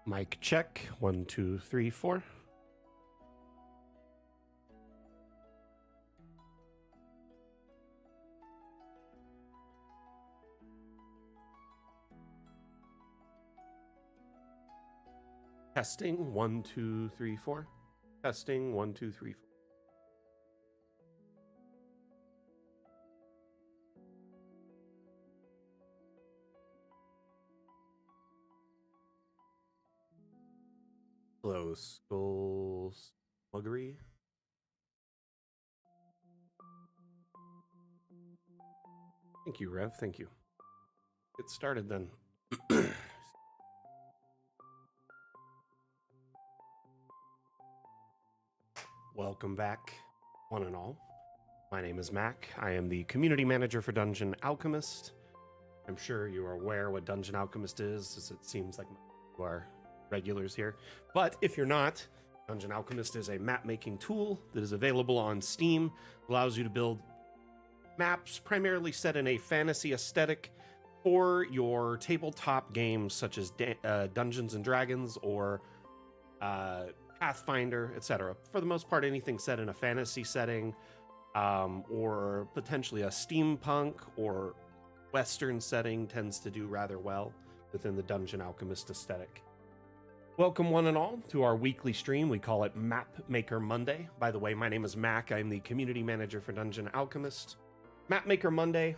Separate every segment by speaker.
Speaker 1: Mic check. 1, 2, 3, 4. Testing. 1, 2, 3, 4. Testing. 1, 2, 3, 4. Hello, Skull Sluggery. Thank you, Rev. Thank you. Get started then. Welcome back, one and all. My name is Mac. I am the community manager for Dungeon Alchemist. I'm sure you are aware what Dungeon Alchemist is, as it seems like you are regulars here. But if you're not, Dungeon Alchemist is a map making tool that is available on Steam, allows you to build maps primarily set in a fantasy aesthetic for your tabletop games such as Dungeons and Dragons or Pathfinder, etc. For the most part, anything set in a fantasy setting, or potentially a steampunk or Western setting tends to do rather well within the Dungeon Alchemist aesthetic. Welcome one and all to our weekly stream. We call it Mapmaker Monday. By the way, my name is Mac. I'm the community manager for Dungeon Alchemist. Mapmaker Monday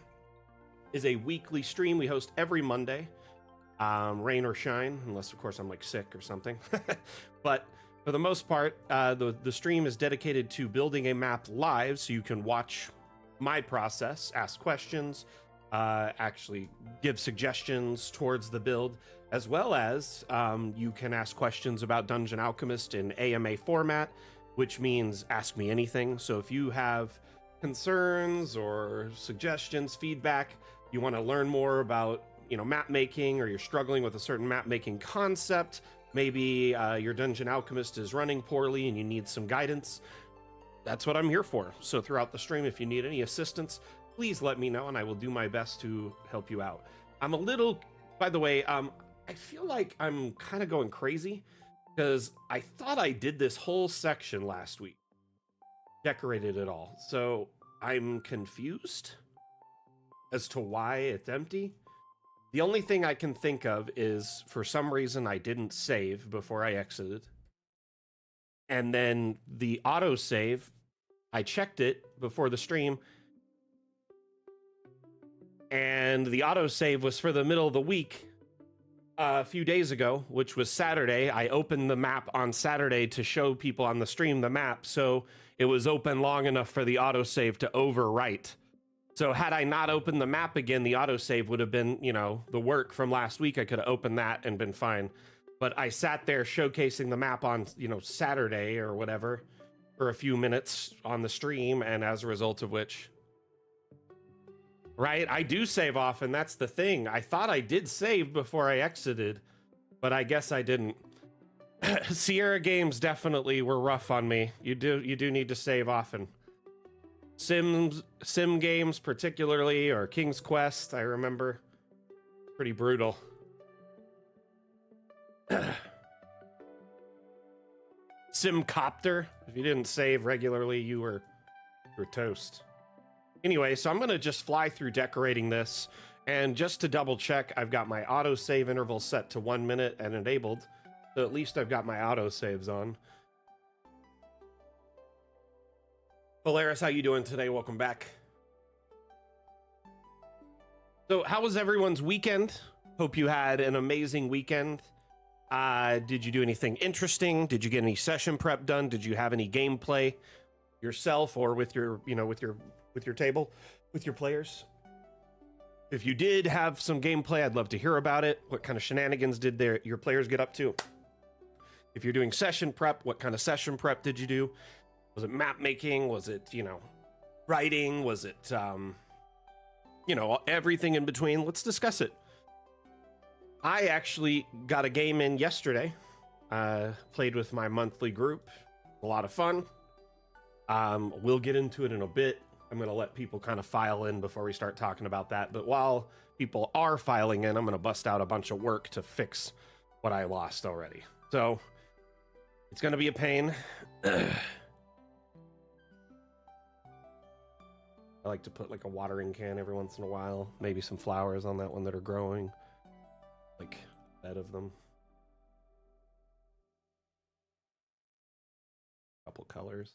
Speaker 1: is a weekly stream we host every Monday, rain or shine, unless of course I'm like sick or something. But for the most part, the stream is dedicated to building a map live, so you can watch my process, ask questions, actually give suggestions towards the build, as well as you can ask questions about Dungeon Alchemist in AMA format, which means ask me anything. So if you have concerns or suggestions, feedback, you want to learn more about, map making, or you're struggling with a certain map making concept, maybe your Dungeon Alchemist is running poorly and you need some guidance, that's what I'm here for. So throughout the stream, if you need any assistance, please let me know and I will do my best to help you out. I'm a little, by the way, I feel like I'm kind of going crazy because I thought I did this whole section last week, decorated it all. So I'm confused as to why it's empty. The only thing I can think of is for some reason I didn't save before I exited. And then the autosave, I checked it before the stream, and the autosave was for the middle of the week a few days ago, which was Saturday. I opened the map on Saturday to show people on the stream the map, so it was open long enough for the autosave to overwrite. So had I not opened the map again, the autosave would have been, the work from last week. I could have opened that and been fine. But I sat there showcasing the map on, Saturday or whatever for a few minutes on the stream, and as a result of which, right, I do save often. That's the thing. I thought I did save before I exited, but I guess I didn't. Sierra games definitely were rough on me. You do need to save often. Sim games particularly, or King's Quest, I remember, pretty brutal. Simcopter, if you didn't save regularly, you were toast. Anyway, so I'm gonna just fly through decorating this, and just to double check, I've got my autosave interval set to 1 minute and enabled, so at least I've got my autosaves on. Polaris, how you doing today? Welcome back. So how was everyone's weekend? Hope you had an amazing weekend. Did you do anything interesting? Did you get any session prep done? Did you have any gameplay yourself or with your, with your table, with your players? If you did have some gameplay, I'd love to hear about it. What kind of shenanigans did your players get up to? If you're doing session prep, what kind of session prep did you do? Was it map making? Was it, writing? Was it, everything in between? Let's discuss it. I actually got a game in yesterday. Played with my monthly group. A lot of fun. We'll get into it in a bit. I'm going to let people kind of file in before we start talking about that. But while people are filing in, I'm going to bust out a bunch of work to fix what I lost already. So it's going to be a pain. I like to put like a watering can every once in a while, maybe some flowers on that one that are growing, like a bed of them. A couple colors.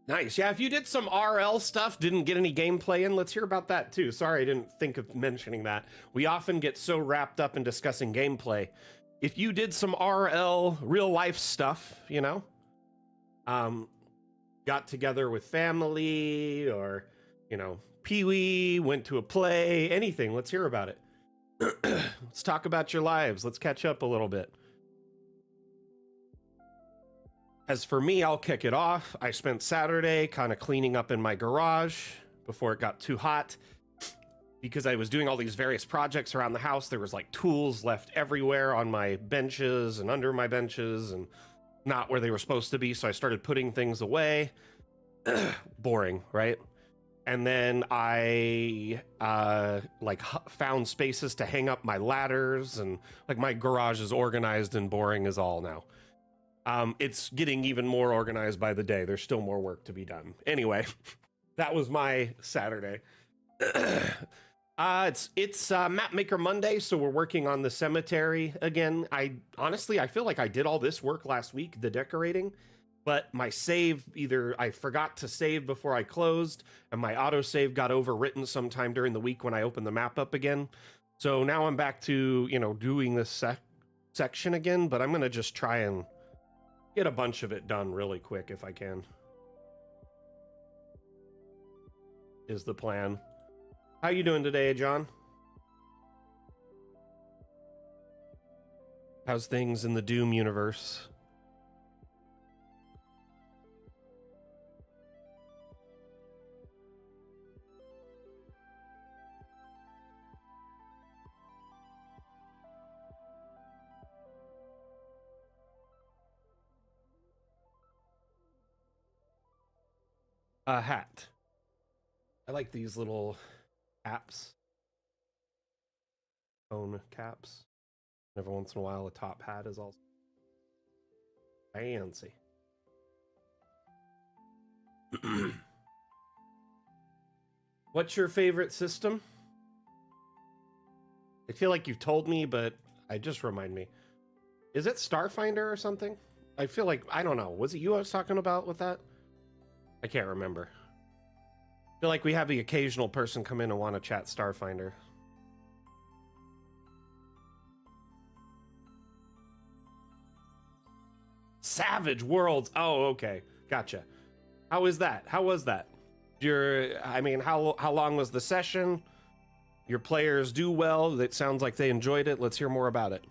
Speaker 1: Nice. Yeah, if you did some RL stuff, didn't get any gameplay in, let's hear about that too. Sorry, I didn't think of mentioning that. We often get so wrapped up in discussing gameplay. If you did some RL real life stuff, you know, got together with family or, you know, Pee-wee, went to a play, anything, let's hear about it. Let's talk about your lives. Let's catch up a little bit. As for me, I'll kick it off. I spent Saturday kind of cleaning up in my garage before it got too hot because I was doing all these various projects around the house. There was like tools left everywhere on my benches and under my benches and not where they were supposed to be. So I started putting things away. Boring, right? And then I found spaces to hang up my ladders, and like my garage is organized and boring as all now. It's getting even more organized by the day. There's still more work to be done. Anyway, that was my Saturday. It's Mapmaker Monday, so we're working on the cemetery again. I feel like I did all this work last week, the decorating, but my save, either I forgot to save before I closed, and my autosave got overwritten sometime during the week when I opened the map up again. So now I'm back to, you know, doing this section again, but I'm going to just try and get a bunch of it done really quick if I can. Is the plan. How you doing today, John? How's things in the Doom universe? A hat. I like these little caps. Phone caps. Every once in a while, a top hat is also fancy. What's your favorite system? I feel like you've told me, but just remind me. Is it Starfinder or something? I feel like, I don't know. Was it you I was talking about with that? I can't remember. I feel like we have the occasional person come in and want to chat Starfinder. Savage Worlds. Oh, okay. Gotcha. How is that? How was that? How long was the session? Your players do well. It sounds like they enjoyed it. Let's hear more about it.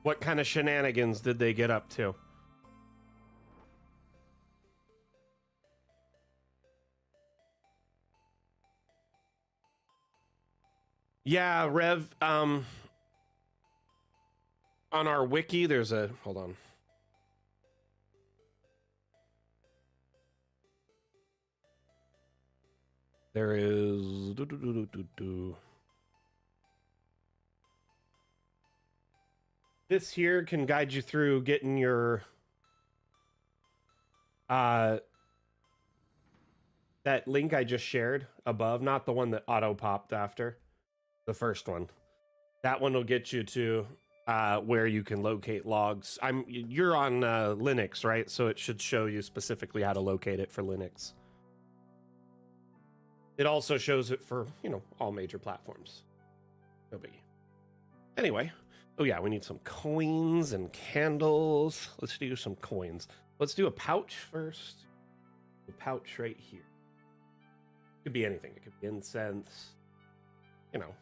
Speaker 1: What kind of shenanigans did they get up to? Yeah, Rev, on our wiki, there's a, hold on. There is, this here can guide you through getting your, that link I just shared above, not the one that auto popped after, the first one. That one will get you to where you can locate logs. You're on Linux, right? So it should show you specifically how to locate it for Linux. It also shows it for, all major platforms. No biggie. Anyway, oh yeah, we need some coins and candles. Let's do some coins. Let's do a pouch first. A pouch right here. Could be anything. It could be incense, you know.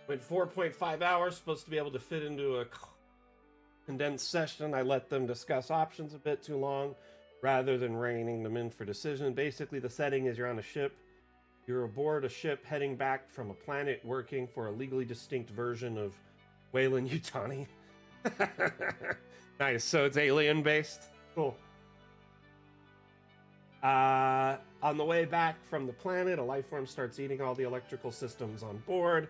Speaker 1: Went 4.5 hours, supposed to be able to fit into a condensed session. I let them discuss options a bit too long rather than reining them in for decision. Basically, the setting is you're on a ship. You're aboard a ship heading back from a planet working for a legally distinct version of Wayland Yutani. Nice. So it's alien based. Cool. On the way back from the planet, a life form starts eating all the electrical systems on board.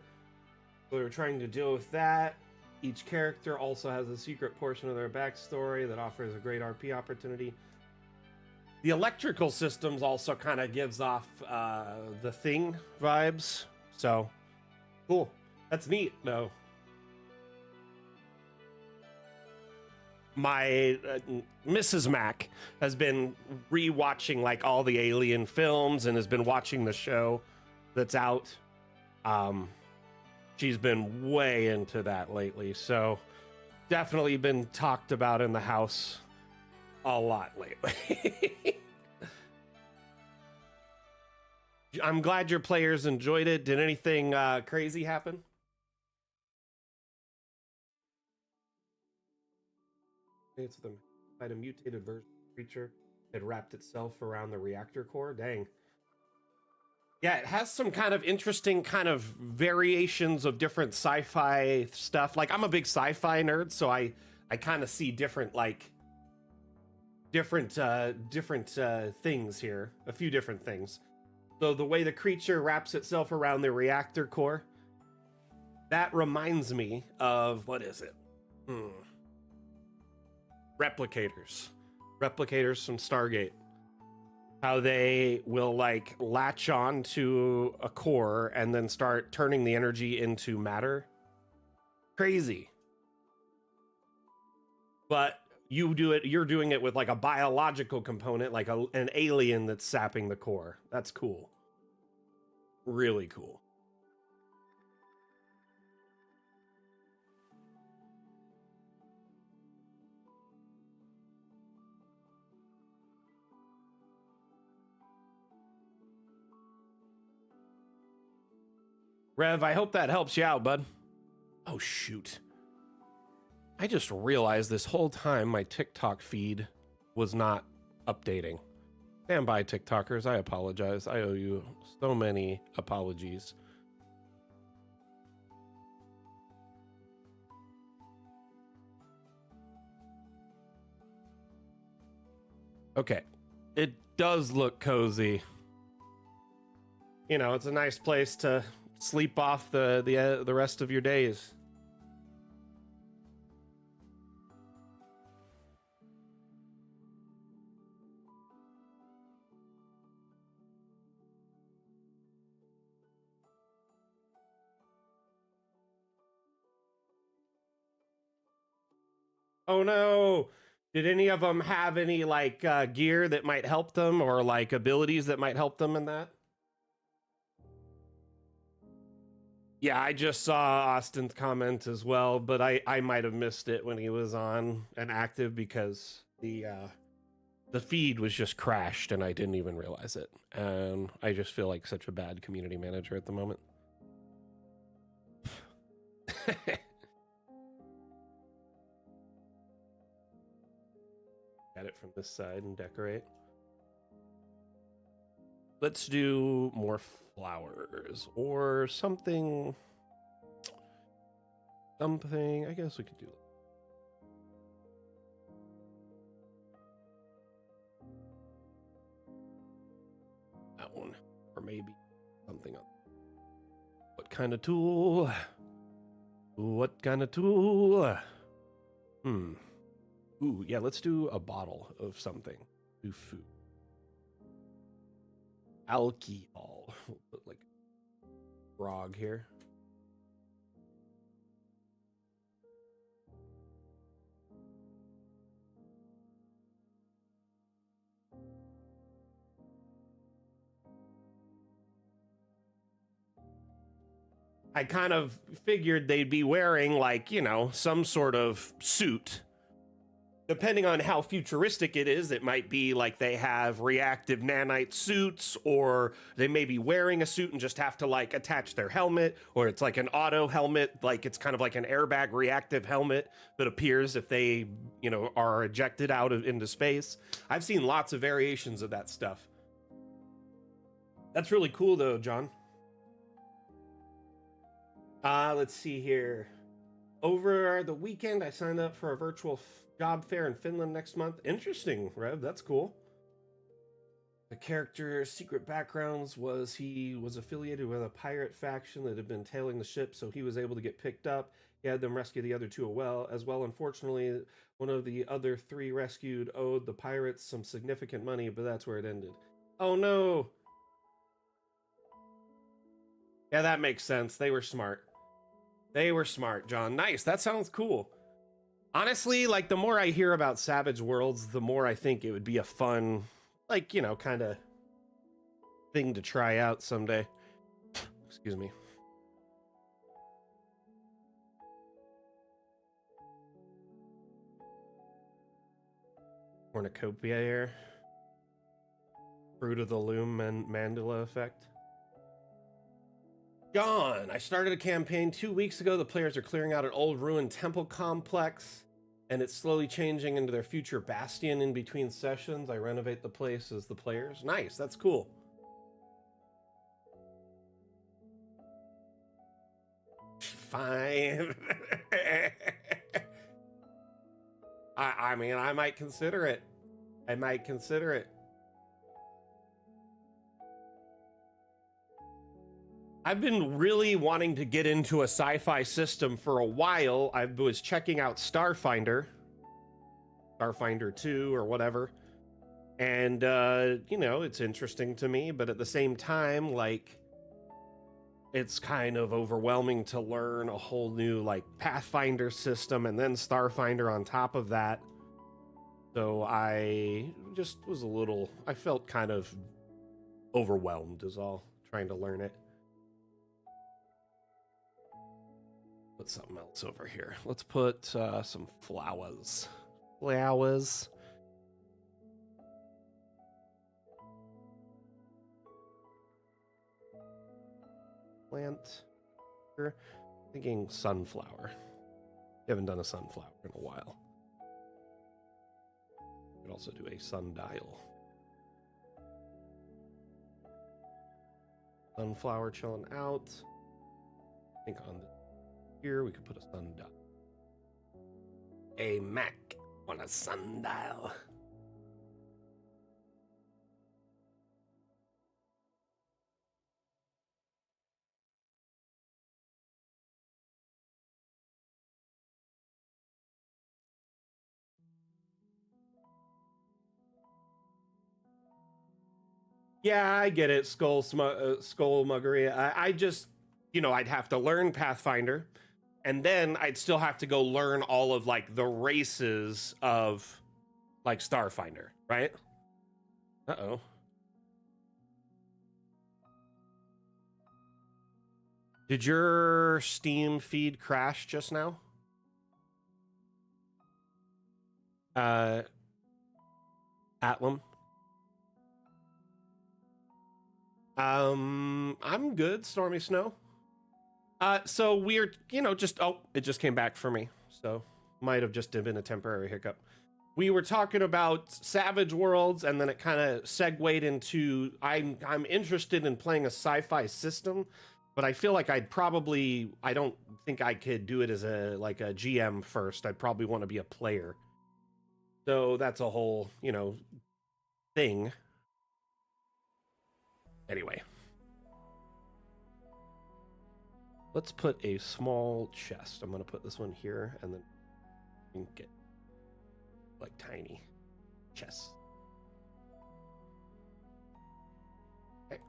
Speaker 1: We were trying to deal with that. Each character also has a secret portion of their backstory that offers a great RP opportunity. The electrical systems also kind of gives off the Thing vibes. So, cool. That's neat, though. My Mrs. Mac has been rewatching like all the Alien films and has been watching the show that's out. She's been way into that lately, so definitely been talked about in the house a lot lately. I'm glad your players enjoyed it. Did anything crazy happen? It's the a mutated version of the creature had wrapped itself around the reactor core. Dang. Yeah, it has some kind of interesting kind of variations of different sci-fi stuff. Like, I'm a big sci-fi nerd, so I kind of see different things here. A few different things. So the way the creature wraps itself around the reactor core, that reminds me of, what is it? Replicators. Replicators from Stargate. How they will like latch on to a core and then start turning the energy into matter. Crazy. But you're doing it with like a biological component, like an alien that's sapping the core. That's cool. Really cool. Rev, I hope that helps you out, bud. Oh, shoot. I just realized this whole time my TikTok feed was not updating. Stand by, TikTokers. I apologize. I owe you so many apologies. Okay. It does look cozy. You know, it's a nice place to sleep off the rest of your days. Oh no. Did any of them have any like gear that might help them or like abilities that might help them in that? Yeah, I just saw Austin's comment as well, but I might have missed it when he was on and active because the feed was just crashed and I didn't even realize it. And I just feel like such a bad community manager at the moment. At it from this side and decorate. Let's do more flowers or something. something. I guess we could do that one, or maybe something else. What kind of tool? What kind of tool? Ooh, yeah, let's do a bottle of something. Do food. Alcohol. We'll put like grog here. I kind of figured they'd be wearing like, you know, some sort of suit. Depending on how futuristic it is, it might be like they have reactive nanite suits, or they may be wearing a suit and just have to like attach their helmet, or it's like an auto helmet, like it's kind of like an airbag reactive helmet that appears if they, you know, are ejected out of into space. I've seen lots of variations of that stuff. That's really cool though, John. Let's see here. Over the weekend, I signed up for a virtual job fair in Finland next month. Interesting, Rev. That's cool. The character's secret backgrounds was he was affiliated with a pirate faction that had been tailing the ship, so he was able to get picked up. He had them rescue the other two as well. Unfortunately, one of the other three rescued owed the pirates some significant money, but that's where it ended. Oh no! Yeah, that makes sense. They were smart. They were smart, John. Nice. That sounds cool. Honestly, like the more I hear about Savage Worlds, the more I think it would be a fun, like, you know, kind of thing to try out someday. Excuse me. Cornucopia here. Fruit of the Loom and Mandela effect. Gone. I started a campaign 2 weeks ago. The players are clearing out an old ruined temple complex, and it's slowly changing into their future bastion in between sessions. I renovate the place as the players. Nice. That's cool. Fine. I mean, I might consider it. I might consider it. I've been really wanting to get into a sci-fi system for a while. I was checking out Starfinder 2 or whatever. And, you know, it's interesting to me, but at the same time, like, it's kind of overwhelming to learn a whole new, like, Pathfinder system and then Starfinder on top of that. So I just was I felt kind of overwhelmed is all, trying to learn it. Put something else over here. Let's put some flowers. Flowers. Plant. Here. Thinking sunflower. Haven't done a sunflower in a while. Could also do a sundial. Sunflower chilling out. I think on here we could put a sundial. A Mac on a sundial. Yeah, I get it, Skullmuggery. I just, you know, I'd have to learn Pathfinder, and then I'd still have to go learn all of like the races of like Starfinder, right? Uh-oh. Did your Steam feed crash just now? Atlam? I'm good, Stormy Snow. So we're, you know, it just came back for me. So might have just been a temporary hiccup. We were talking about Savage Worlds, and then it kind of segued into I'm interested in playing a sci-fi system, but I feel like I don't think I could do it as a GM first. I'd probably want to be a player. So that's a whole, thing. Anyway. Let's put a small chest. I'm going to put this one here and then get like tiny chests. Okay.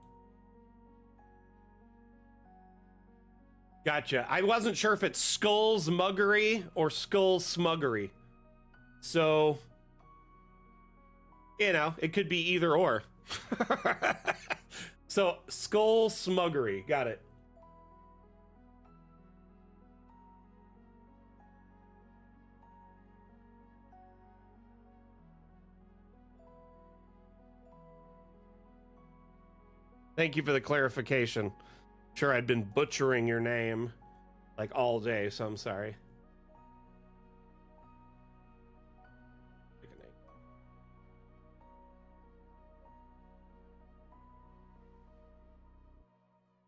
Speaker 1: Gotcha. I wasn't sure if it's Skull's Muggery or Skull Smuggery. So, it could be either or. So, Skull Smuggery. Got it. Thank you for the clarification. Sure, I'd been butchering your name like all day, so I'm sorry.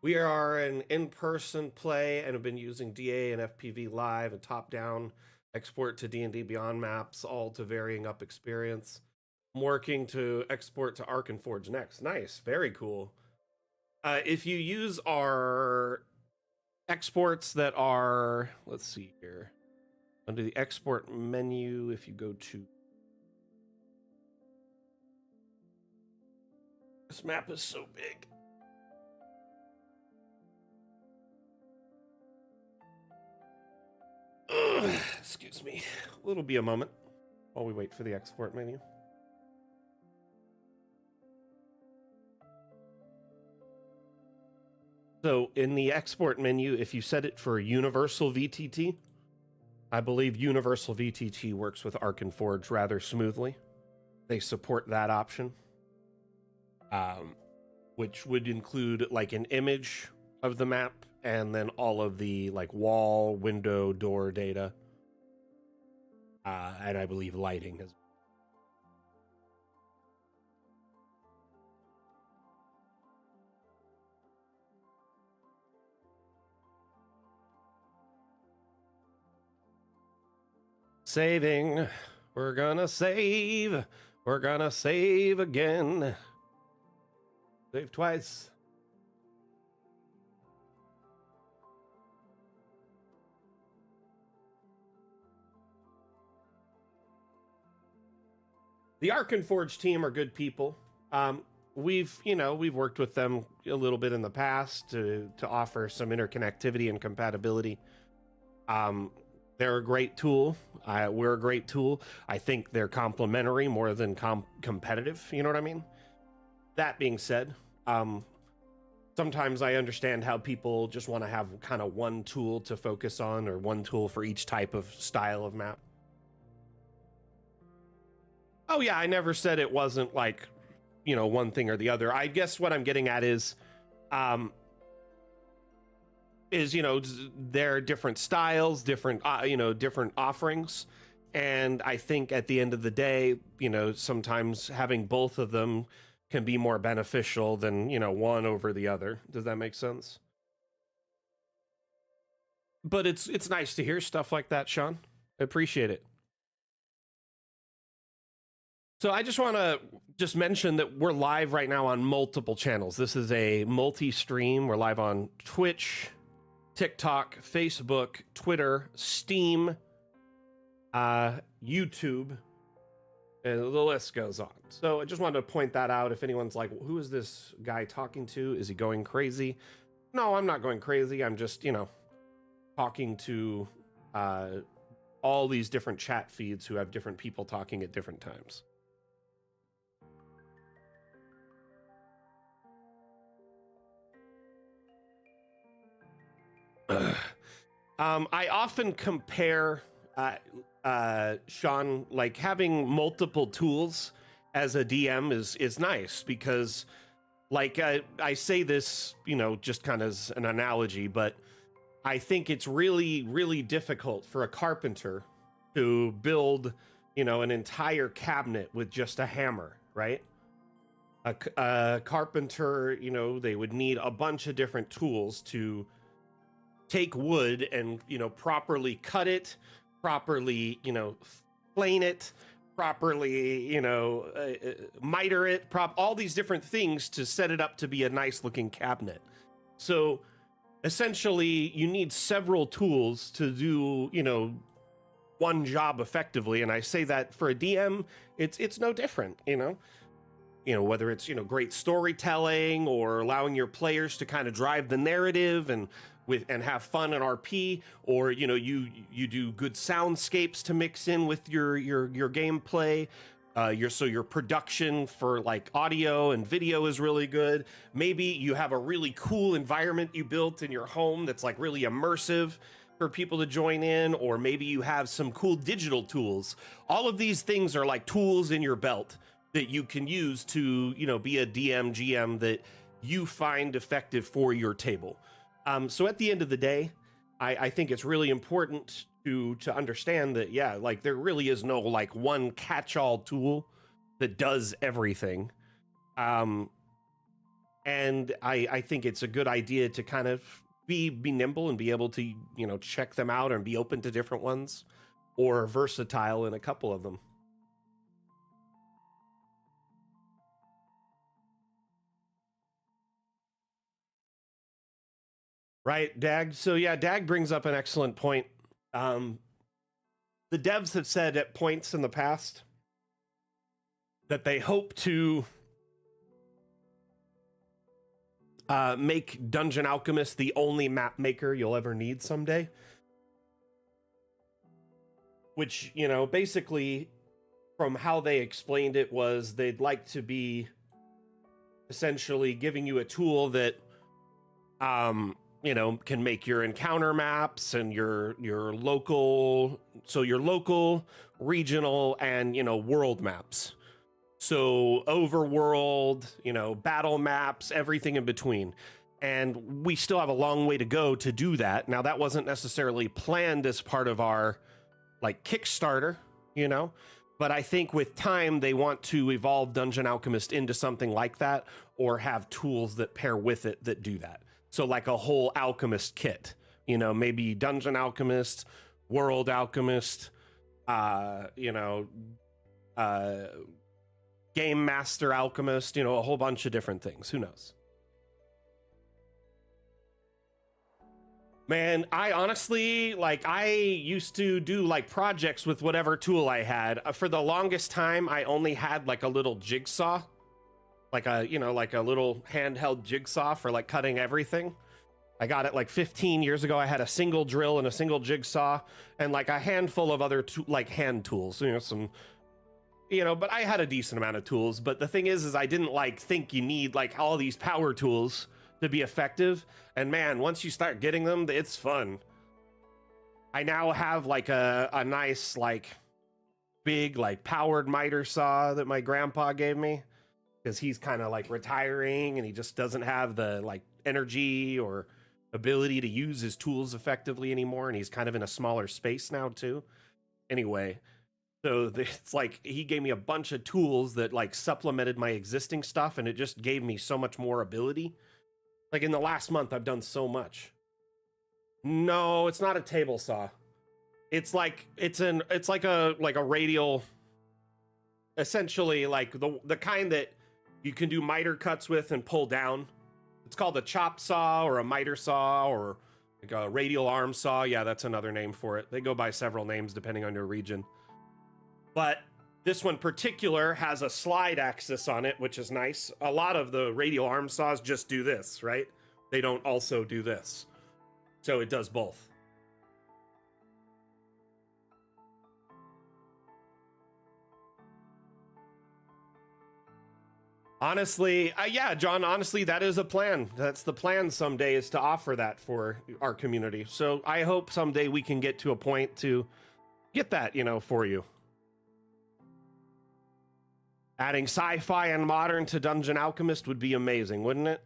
Speaker 1: We are an in-person play and have been using DA and FPV Live and top-down export to D&D Beyond maps, all to varying up experience. I'm working to export to Ark and Forge next. Nice, very cool. If you use our exports that are, let's see here, under the export menu, if you go to, this map is so big. Excuse me. It'll be a moment while we wait for the export menu. So in the export menu, if you set it for universal VTT, I believe universal VTT works with Ark and Forge rather smoothly. They support that option, which would include like an image of the map and then all of the like wall, window, door data. And I believe lighting as well. Saving. We're gonna save. We're gonna save again. Save twice. The Ark and Forge team are good people. We've worked with them a little bit in the past to offer some interconnectivity and compatibility. They're a great tool. We're a great tool. I think they're complementary more than competitive. You know what I mean? That being said, sometimes I understand how people just want to have kind of one tool to focus on or one tool for each type of style of map. Oh yeah, I never said it wasn't like, one thing or the other. I guess what I'm getting at is there are different styles, different different offerings, and I think at the end of the day, sometimes having both of them can be more beneficial than one over the other. Does that make sense? But it's nice to hear stuff like that, Sean. I appreciate it. So I just want to mention that we're live right now on multiple channels. This is a multi-stream. We're live on Twitch, TikTok, Facebook, Twitter, Steam, YouTube, and the list goes on. So I just wanted to point that out. If anyone's like, who is this guy talking to? Is he going crazy? No, I'm not going crazy. I'm just, talking to all these different chat feeds who have different people talking at different times. I often compare, Sean, like having multiple tools as a DM is nice because, like, I say this, just kind of as an analogy, but I think it's really, really difficult for a carpenter to build, an entire cabinet with just a hammer, right? A carpenter, you know, they would need a bunch of different tools to take wood and, you know, properly cut it, properly, you know, plane it, properly, you know, miter it, all these different things to set it up to be a nice looking cabinet. So essentially, you need several tools to do, you know, one job effectively. And I say that for a DM, it's no different, you know. You know, whether it's, you know, great storytelling or allowing your players to kind of drive the narrative and have fun in RP, or, you know, you do good soundscapes to mix in with your gameplay. Your production for like audio and video is really good. Maybe you have a really cool environment you built in your home that's like really immersive for people to join in, or maybe you have some cool digital tools. All of these things are like tools in your belt that you can use to, you know, be a DM, GM that you find effective for your table. So at the end of the day, I think it's really important to understand that, yeah, like there really is no like one catch-all tool that does everything. And I think it's a good idea to kind of be nimble and be able to, you know, check them out and be open to different ones, or versatile in a couple of them. Right, Dag. So yeah, Dag brings up an excellent point. The devs have said at points in the past that they hope to make Dungeon Alchemist the only map maker you'll ever need someday. Which, you know, basically, from how they explained it, was they'd like to be essentially giving you a tool that, you know, can make your encounter maps and your local, so your local, regional, and, you know, world maps. So overworld, you know, battle maps, everything in between. And we still have a long way to go to do that. Now, that wasn't necessarily planned as part of our like Kickstarter, you know, but I think with time they want to evolve Dungeon Alchemist into something like that, or have tools that pair with it that do that. So like a whole alchemist kit, you know, maybe Dungeon Alchemist, World Alchemist, you know, Game Master Alchemist, you know, a whole bunch of different things. Who knows? Man, I honestly, like, I used to do like projects with whatever tool I had. For the longest time, I only had like a little jigsaw, like a, you know, like a little handheld jigsaw for like cutting everything. I got it like 15 years ago. I had a single drill and a single jigsaw and like a handful of other like hand tools, you know, some, you know, but I had a decent amount of tools. But the thing is I didn't like think you need like all these power tools to be effective. And man, once you start getting them, it's fun. I now have like a nice, like big, like powered miter saw that my grandpa gave me, because he's kind of like retiring and he just doesn't have the like energy or ability to use his tools effectively anymore. And he's kind of in a smaller space now too. Anyway, so it's like he gave me a bunch of tools that like supplemented my existing stuff, and it just gave me so much more ability. Like in the last month, I've done so much. No, it's not a table saw. It's like it's like a radial, essentially like the kind that you can do miter cuts with and pull down. It's called a chop saw or a miter saw or like a radial arm saw. Yeah, that's another name for it. They go by several names depending on your region. But this one particular has a slide axis on it, which is nice. A lot of the radial arm saws just do this, right? They don't also do this. So it does both. Honestly, yeah, John, honestly, that is a plan. That's the plan someday, is to offer that for our community. So I hope someday we can get to a point to get that, you know, for you. Adding sci-fi and modern to Dungeon Alchemist would be amazing, wouldn't it?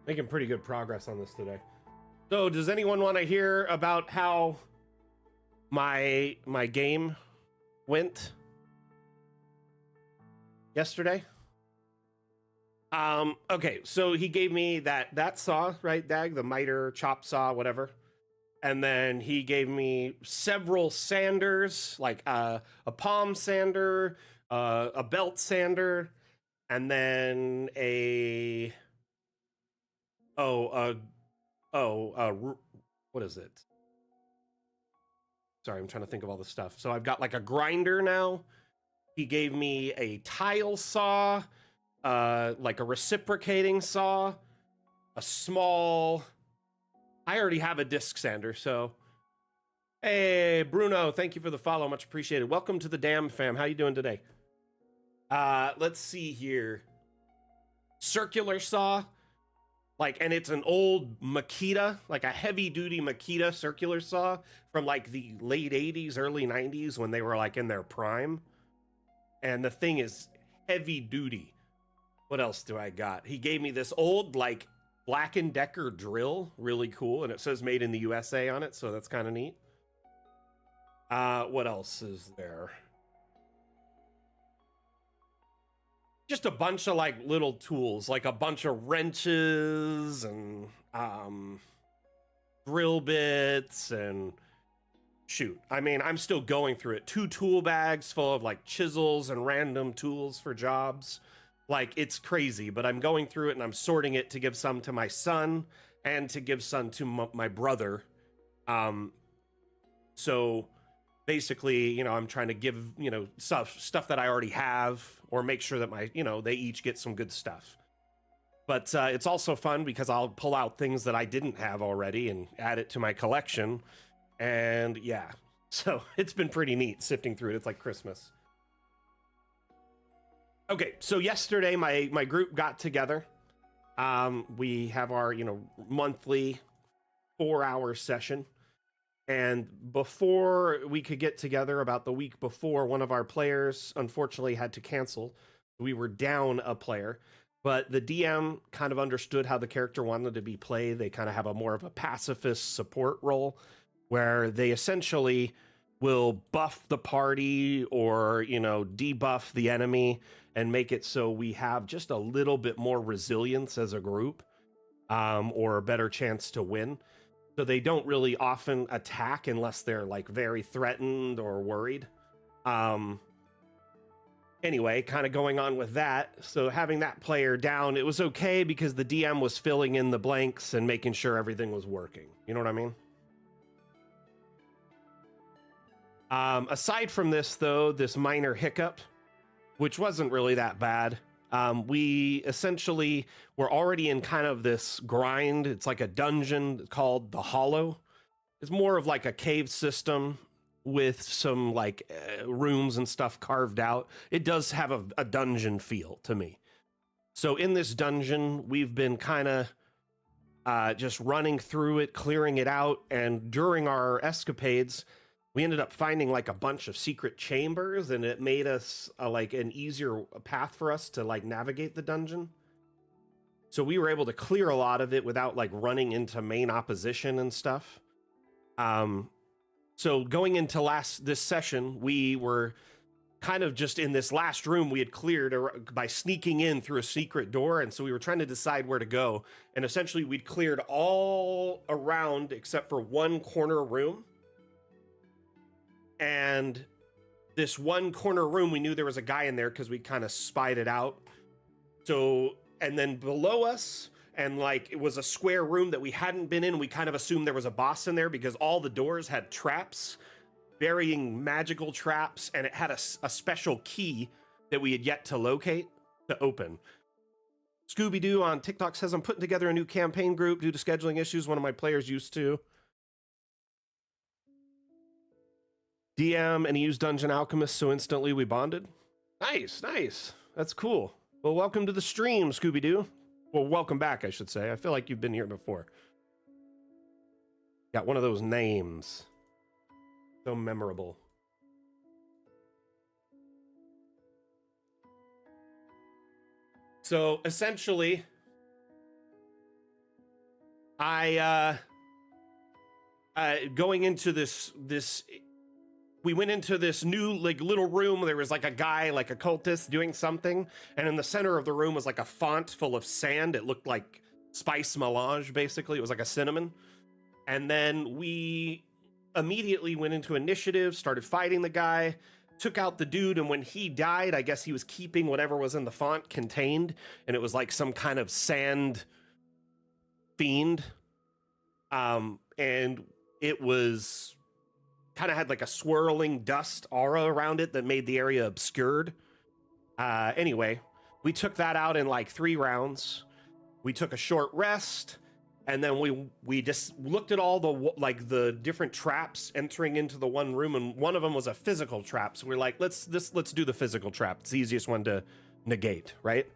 Speaker 1: Making pretty good progress on this today. So, does anyone want to hear about how my game went yesterday? Okay, so he gave me that saw, right, Dag, the miter chop saw, whatever. And then he gave me several sanders, like a palm sander, a belt sander, and then what is it? Sorry, I'm trying to think of all the stuff. So I've got like a grinder now. He gave me a tile saw, like a reciprocating saw, a small. I already have a disc sander, so. Hey, Bruno, thank you for the follow. Much appreciated. Welcome to the Damn Fam. How you doing today? Let's see here. Circular saw, like, and it's an old Makita, like a heavy-duty Makita circular saw from like the late 80s, early 90s when they were like in their prime. And the thing is heavy duty. What else do I got? He gave me this old like Black & Decker drill, really cool, and it says made in the USA on it, so that's kind of neat. What else is there? Just a bunch of like little tools, like a bunch of wrenches and drill bits and shoot. I mean, I'm still going through it. 2 tool bags full of like chisels and random tools for jobs. Like, it's crazy, but I'm going through it and I'm sorting it to give some to my son and to give some to my brother. So basically, you know, I'm trying to give, you know, stuff that I already have, or make sure that my, you know, they each get some good stuff. But it's also fun because I'll pull out things that I didn't have already and add it to my collection. And yeah, so it's been pretty neat sifting through it. It's like Christmas. Okay, so yesterday my group got together. We have our, you know, monthly 4-hour session. And before we could get together, about the week before, one of our players unfortunately had to cancel. We were down a player, but the DM kind of understood how the character wanted to be played. They kind of have a more of a pacifist support role where they essentially will buff the party or, you know, debuff the enemy and make it so we have just a little bit more resilience as a group, or a better chance to win. So they don't really often attack unless they're like very threatened or worried. Anyway, kind of going on with that. So having that player down, it was okay because the DM was filling in the blanks and making sure everything was working. You know what I mean? Aside from this, though, this minor hiccup, which wasn't really that bad. We essentially were already in kind of this grind. It's like a dungeon called the Hollow. It's more of like a cave system with some like rooms and stuff carved out. It does have a dungeon feel to me. So in this dungeon, we've been kind of just running through it, clearing it out. And during our escapades, we ended up finding like a bunch of secret chambers, and it made us like an easier path for us to like navigate the dungeon. So we were able to clear a lot of it without like running into main opposition and stuff. So going into this session, we were kind of just in this last room we had cleared by sneaking in through a secret door. And so we were trying to decide where to go. And essentially we'd cleared all around except for one corner room. And this one corner room, we knew there was a guy in there because we kind of spied it out. So, and then below us, and like it was a square room that we hadn't been in. We kind of assumed there was a boss in there because all the doors had traps, varying magical traps, and it had a special key that we had yet to locate to open. Scooby-Doo on TikTok says, I'm putting together a new campaign group due to scheduling issues one of my players used to. DM and he used Dungeon Alchemist, so instantly we bonded. Nice, nice. That's cool. Well, welcome to the stream, Scooby-Doo. Well, welcome back, I should say. I feel like you've been here before. Got one of those names. So memorable. So, essentially, going into this we went into this new like little room. There was like a guy, like a cultist, doing something, and in the center of the room was like a font full of sand. It looked like spice melange, basically. It was like a cinnamon. And then we immediately went into initiative, started fighting the guy, took out the dude, and when he died, I guess he was keeping whatever was in the font contained, and it was like some kind of sand fiend. And it was kind of had like a swirling dust aura around it that made the area obscured. Anyway, we took that out in like 3 rounds. We took a short rest, and then we just looked at all the different traps entering into the one room, and one of them was a physical trap. So we're like, let's do the physical trap. It's the easiest one to negate, right?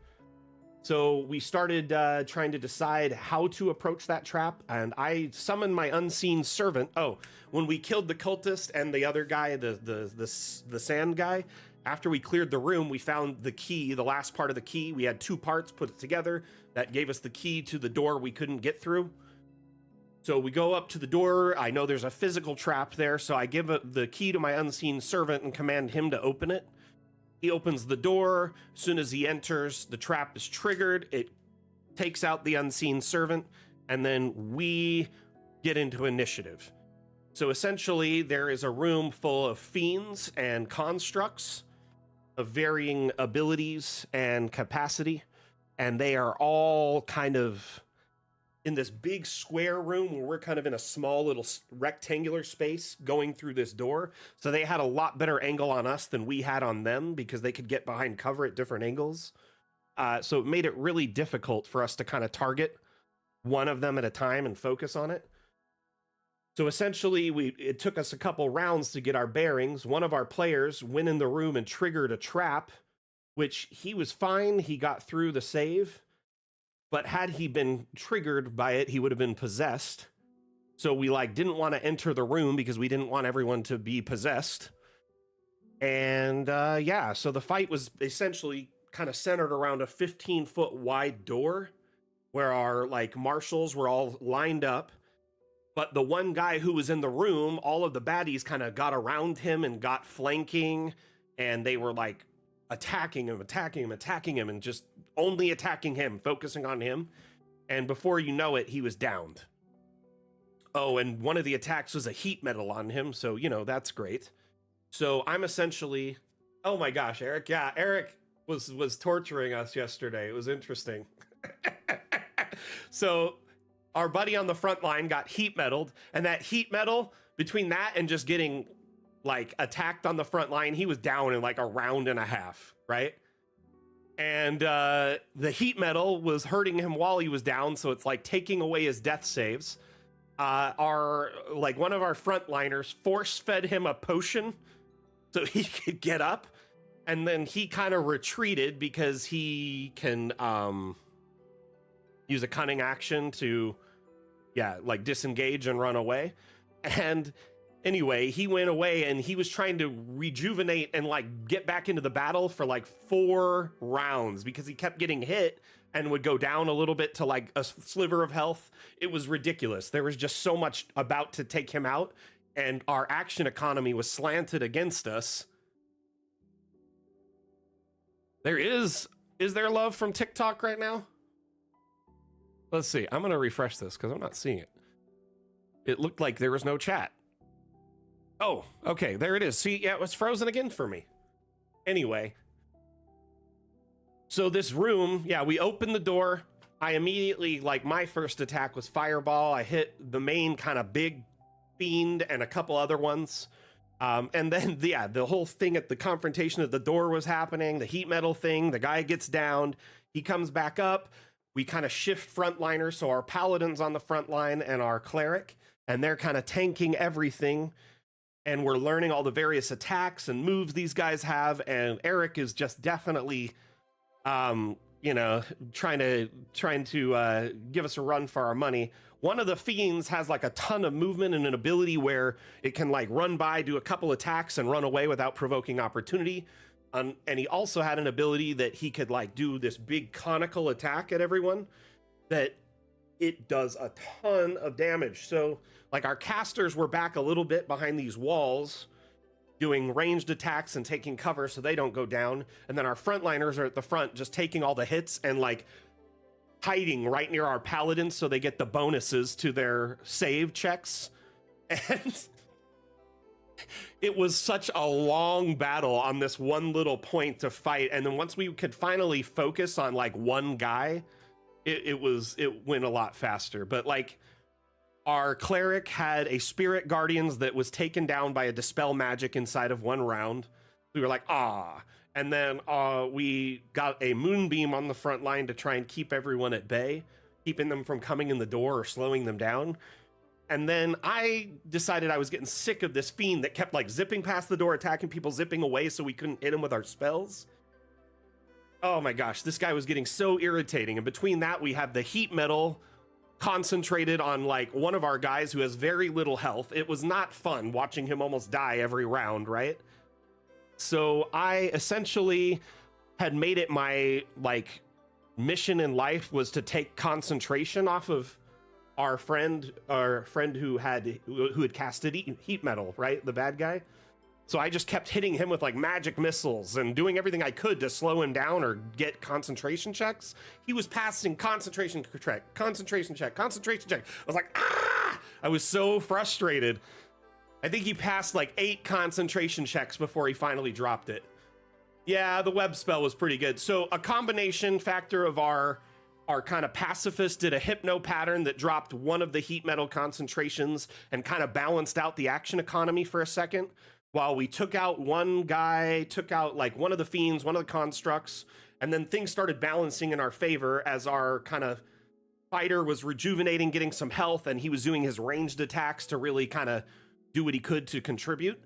Speaker 1: So we started trying to decide how to approach that trap, and I summoned my unseen servant. Oh, when we killed the cultist and the other guy, the sand guy, after we cleared the room, we found the key, the last part of the key. We had 2 parts, put it together. That gave us the key to the door we couldn't get through. So we go up to the door. I know there's a physical trap there, so I give the key to my unseen servant and command him to open it. He opens the door. As soon as he enters, the trap is triggered. It takes out the unseen servant, and then we get into initiative. So essentially, there is a room full of fiends and constructs of varying abilities and capacity, and they are all kind of in this big square room where we're kind of in a small little rectangular space going through this door. So they had a lot better angle on us than we had on them because they could get behind cover at different angles. So it made it really difficult for us to kind of target one of them at a time and focus on it. So essentially, it took us a couple rounds to get our bearings. One of our players went in the room and triggered a trap, which he was fine. He got through the save. But had he been triggered by it, he would have been possessed. So we didn't want to enter the room because we didn't want everyone to be possessed. And so the fight was essentially kind of centered around a 15-foot wide door where our marshals were all lined up. But the one guy who was in the room, all of the baddies kind of got around him and got flanking, and they were attacking him, and just only attacking him, focusing on him. And before you know it, he was downed. Oh, and one of the attacks was a heat metal on him, so, that's great. So I'm essentially... Oh my gosh, Eric. Yeah, Eric was torturing us yesterday. It was interesting. So our buddy on the front line got heat metaled, and that heat metal, between that and just getting attacked on the front line, he was down in a round and a half, right? And the heat metal was hurting him while he was down, so it's taking away his death saves. One of our frontliners force fed him a potion so he could get up, and then he kind of retreated because he can use a cunning action to disengage and run away. And anyway, he went away, and he was trying to rejuvenate and get back into the battle for 4 rounds because he kept getting hit and would go down a little bit to a sliver of health. It was ridiculous. There was just so much about to take him out, and our action economy was slanted against us. Is there love from TikTok right now? Let's see. I'm going to refresh this because I'm not seeing it. It looked like there was no chat. Oh, okay, there it is. See, yeah, it was frozen again for me. Anyway. So this room, yeah, we opened the door. I immediately, my first attack was Fireball. I hit the main kind of big fiend and a couple other ones. And then, yeah, the whole thing at the confrontation at the door was happening. The heat metal thing, the guy gets downed. He comes back up. We kind of shift frontliners, so our paladin's on the front line and our cleric, and they're kind of tanking everything. And we're learning all the various attacks and moves these guys have, and Eric is just definitely, trying to give us a run for our money. One of the fiends has a ton of movement and an ability where it can run by, do a couple attacks, and run away without provoking opportunity. And he also had an ability that he could do this big conical attack at everyone that it does a ton of damage. So like our casters were back a little bit behind these walls doing ranged attacks and taking cover so they don't go down, and then our frontliners are at the front just taking all the hits and like hiding right near our paladins so they get the bonuses to their save checks. And it was such a long battle on this one little point to fight, and then once we could finally focus on like one guy, it went a lot faster. But like our cleric had a spirit guardians that was taken down by a dispel magic inside of one round. We were like, ah. And then we got a moonbeam on the front line to try and keep everyone at bay, keeping them from coming in the door or slowing them down. And then I decided I was getting sick of this fiend that kept like zipping past the door, attacking people, zipping away so we couldn't hit him with our spells. Oh my gosh, this guy was getting so irritating. And between that, we have the heat metal concentrated on like one of our guys who has very little health. It was not fun watching him almost die every round, right? So I essentially had made it my like mission in life was to take concentration off of our friend who had casted heat metal, right? The bad guy. So I just kept hitting him with like magic missiles and doing everything I could to slow him down or get concentration checks. He was passing concentration check. I was like, ah! I was so frustrated. I think he passed like 8 concentration checks before he finally dropped it. Yeah, the web spell was pretty good. So a combination factor of our kind of pacifist did a hypno pattern that dropped one of the heat metal concentrations and kind of balanced out the action economy for a second, while we took out one guy, took out like one of the fiends, one of the constructs, and then things started balancing in our favor as our kind of fighter was rejuvenating, getting some health, and he was doing his ranged attacks to really kind of do what he could to contribute.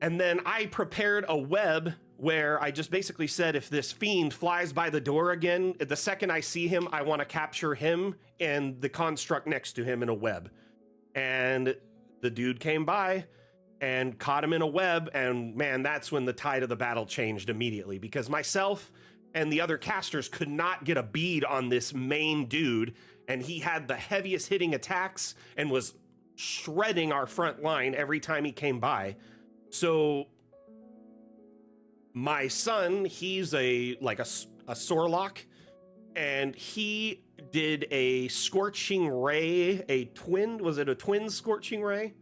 Speaker 1: And then I prepared a web where I just basically said, if this fiend flies by the door again, the second I see him, I want to capture him and the construct next to him in a web. And the dude came by and caught him in a web, and man, that's when the tide of the battle changed immediately, because myself and the other casters could not get a bead on this main dude, and he had the heaviest hitting attacks and was shredding our front line every time he came by. So my son, he's a Sorlock, and he did a scorching ray, was it a twin scorching ray?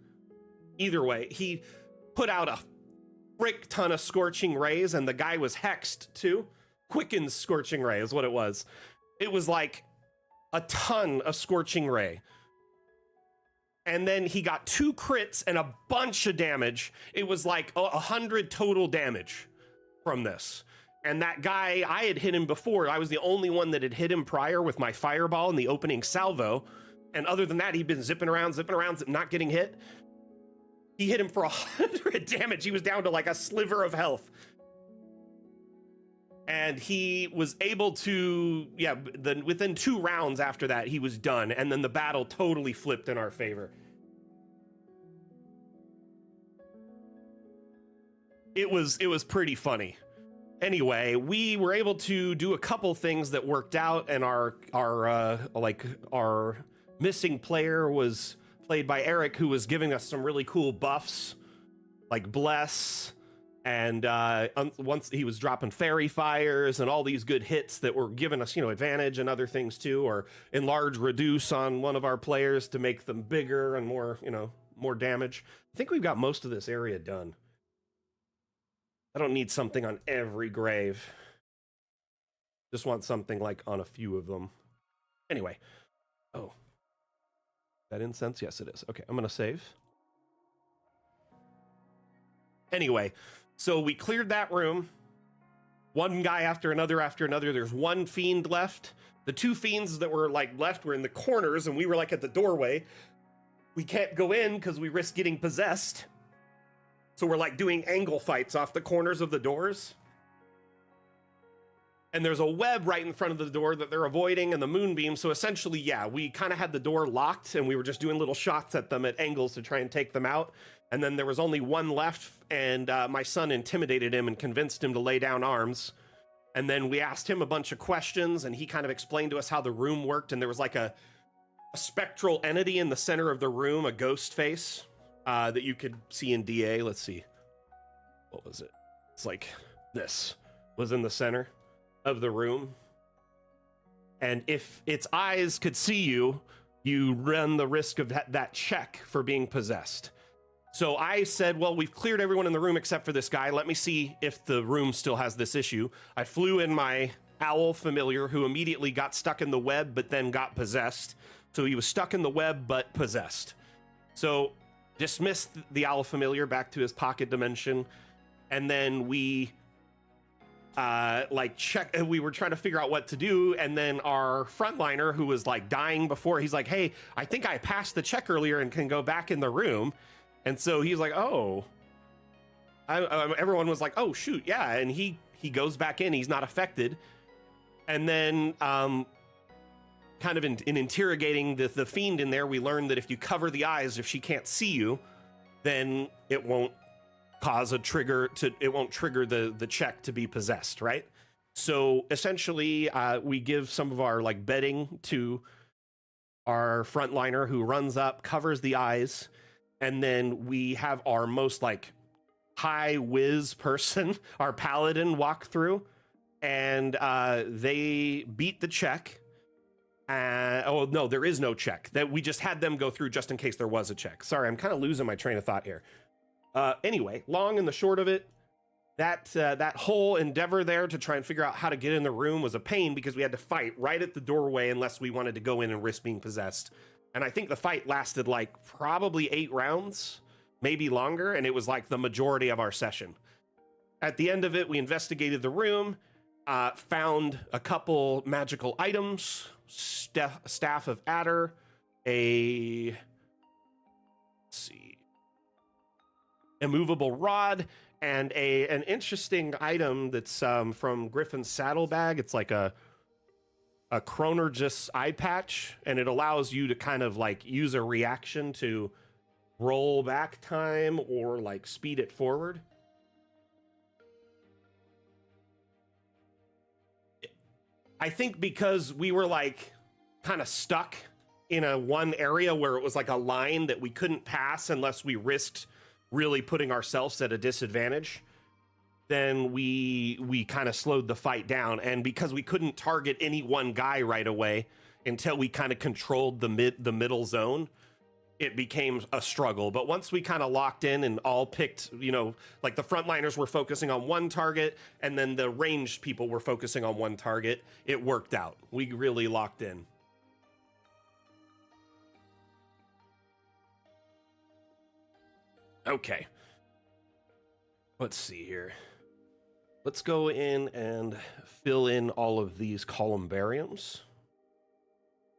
Speaker 1: Either way, he put out a frick ton of scorching rays, and the guy was hexed too. Quickened scorching ray is what it was. It was like a ton of scorching ray. And then he got 2 crits and a bunch of damage. It was like 100 total damage from this. And that guy, I had hit him before. I was the only one that had hit him prior with my fireball in the opening salvo. And other than that, he'd been zipping around, not getting hit. He hit him for 100 damage. He was down to like a sliver of health. And he was able to, within 2 rounds after that, he was done. And then the battle totally flipped in our favor. It was pretty funny. Anyway, we were able to do a couple things that worked out, and our missing player was played by Eric, who was giving us some really cool buffs, like Bless, and once he was dropping fairy fires and all these good hits that were giving us, advantage and other things too, or enlarge reduce on one of our players to make them bigger and more, more damage. I think we've got most of this area done. I don't need something on every grave. Just want something like on a few of them. Anyway. Oh. That incense? Yes, it is. Okay, I'm going to save. Anyway, so we cleared that room. One guy after another. There's one fiend left. The 2 fiends that were left were in the corners, and we were at the doorway. We can't go in because we risk getting possessed. So we're doing angle fights off the corners of the doors. And there's a web right in front of the door that they're avoiding, and the moonbeam. So essentially, yeah, we kind of had the door locked, and we were just doing little shots at them at angles to try and take them out. And then there was only one left, and my son intimidated him and convinced him to lay down arms. And then we asked him a bunch of questions, and he kind of explained to us how the room worked. And there was a a spectral entity in the center of the room, a ghost face that you could see in DA. Let's see. What was it? It's like this was in the center of the room. And if its eyes could see you, you run the risk of that check for being possessed. So I said, well, we've cleared everyone in the room except for this guy. Let me see if the room still has this issue. I flew in my owl familiar, who immediately got stuck in the web, but then got possessed. So he was stuck in the web, but possessed. So dismissed the owl familiar back to his pocket dimension. And then we we were trying to figure out what to do. And then our frontliner, who was like dying before, he's like, hey, I think I passed the check earlier and can go back in the room. And so he's like, oh, everyone was like, oh, shoot. Yeah. And he goes back in. He's not affected. And then kind of in interrogating the fiend in there, we learned that if you cover the eyes, if she can't see you, then it won't cause a trigger it won't trigger the check to be possessed, right? So essentially, we give some of our like bedding to our frontliner, who runs up, covers the eyes, and then we have our most like high whiz person, our paladin, walk through, and they beat the check. Oh no, there is no check. That we just had them go through just in case there was a check. Sorry, I'm kind of losing my train of thought here. Anyway, long and the short of it, that whole endeavor there to try and figure out how to get in the room was a pain, because we had to fight right at the doorway unless we wanted to go in and risk being possessed. And I think the fight lasted like probably 8 rounds, maybe longer, and it was like the majority of our session. At the end of it, we investigated the room, found a couple magical items, Staff of Adder, a immovable rod, and an interesting item that's from Griffin's saddlebag. It's like a Chronergis eye patch, and it allows you to kind of like use a reaction to roll back time or like speed it forward. I think because we were like kind of stuck in one area where it was like a line that we couldn't pass unless we risked really putting ourselves at a disadvantage, then we kind of slowed the fight down. And because we couldn't target any one guy right away until we kind of controlled the middle zone, it became a struggle. But once we kind of locked in and all picked, like the frontliners were focusing on one target and then the ranged people were focusing on one target, it worked out. We really locked in. Okay. Let's see here. Let's go in and fill in all of these columbariums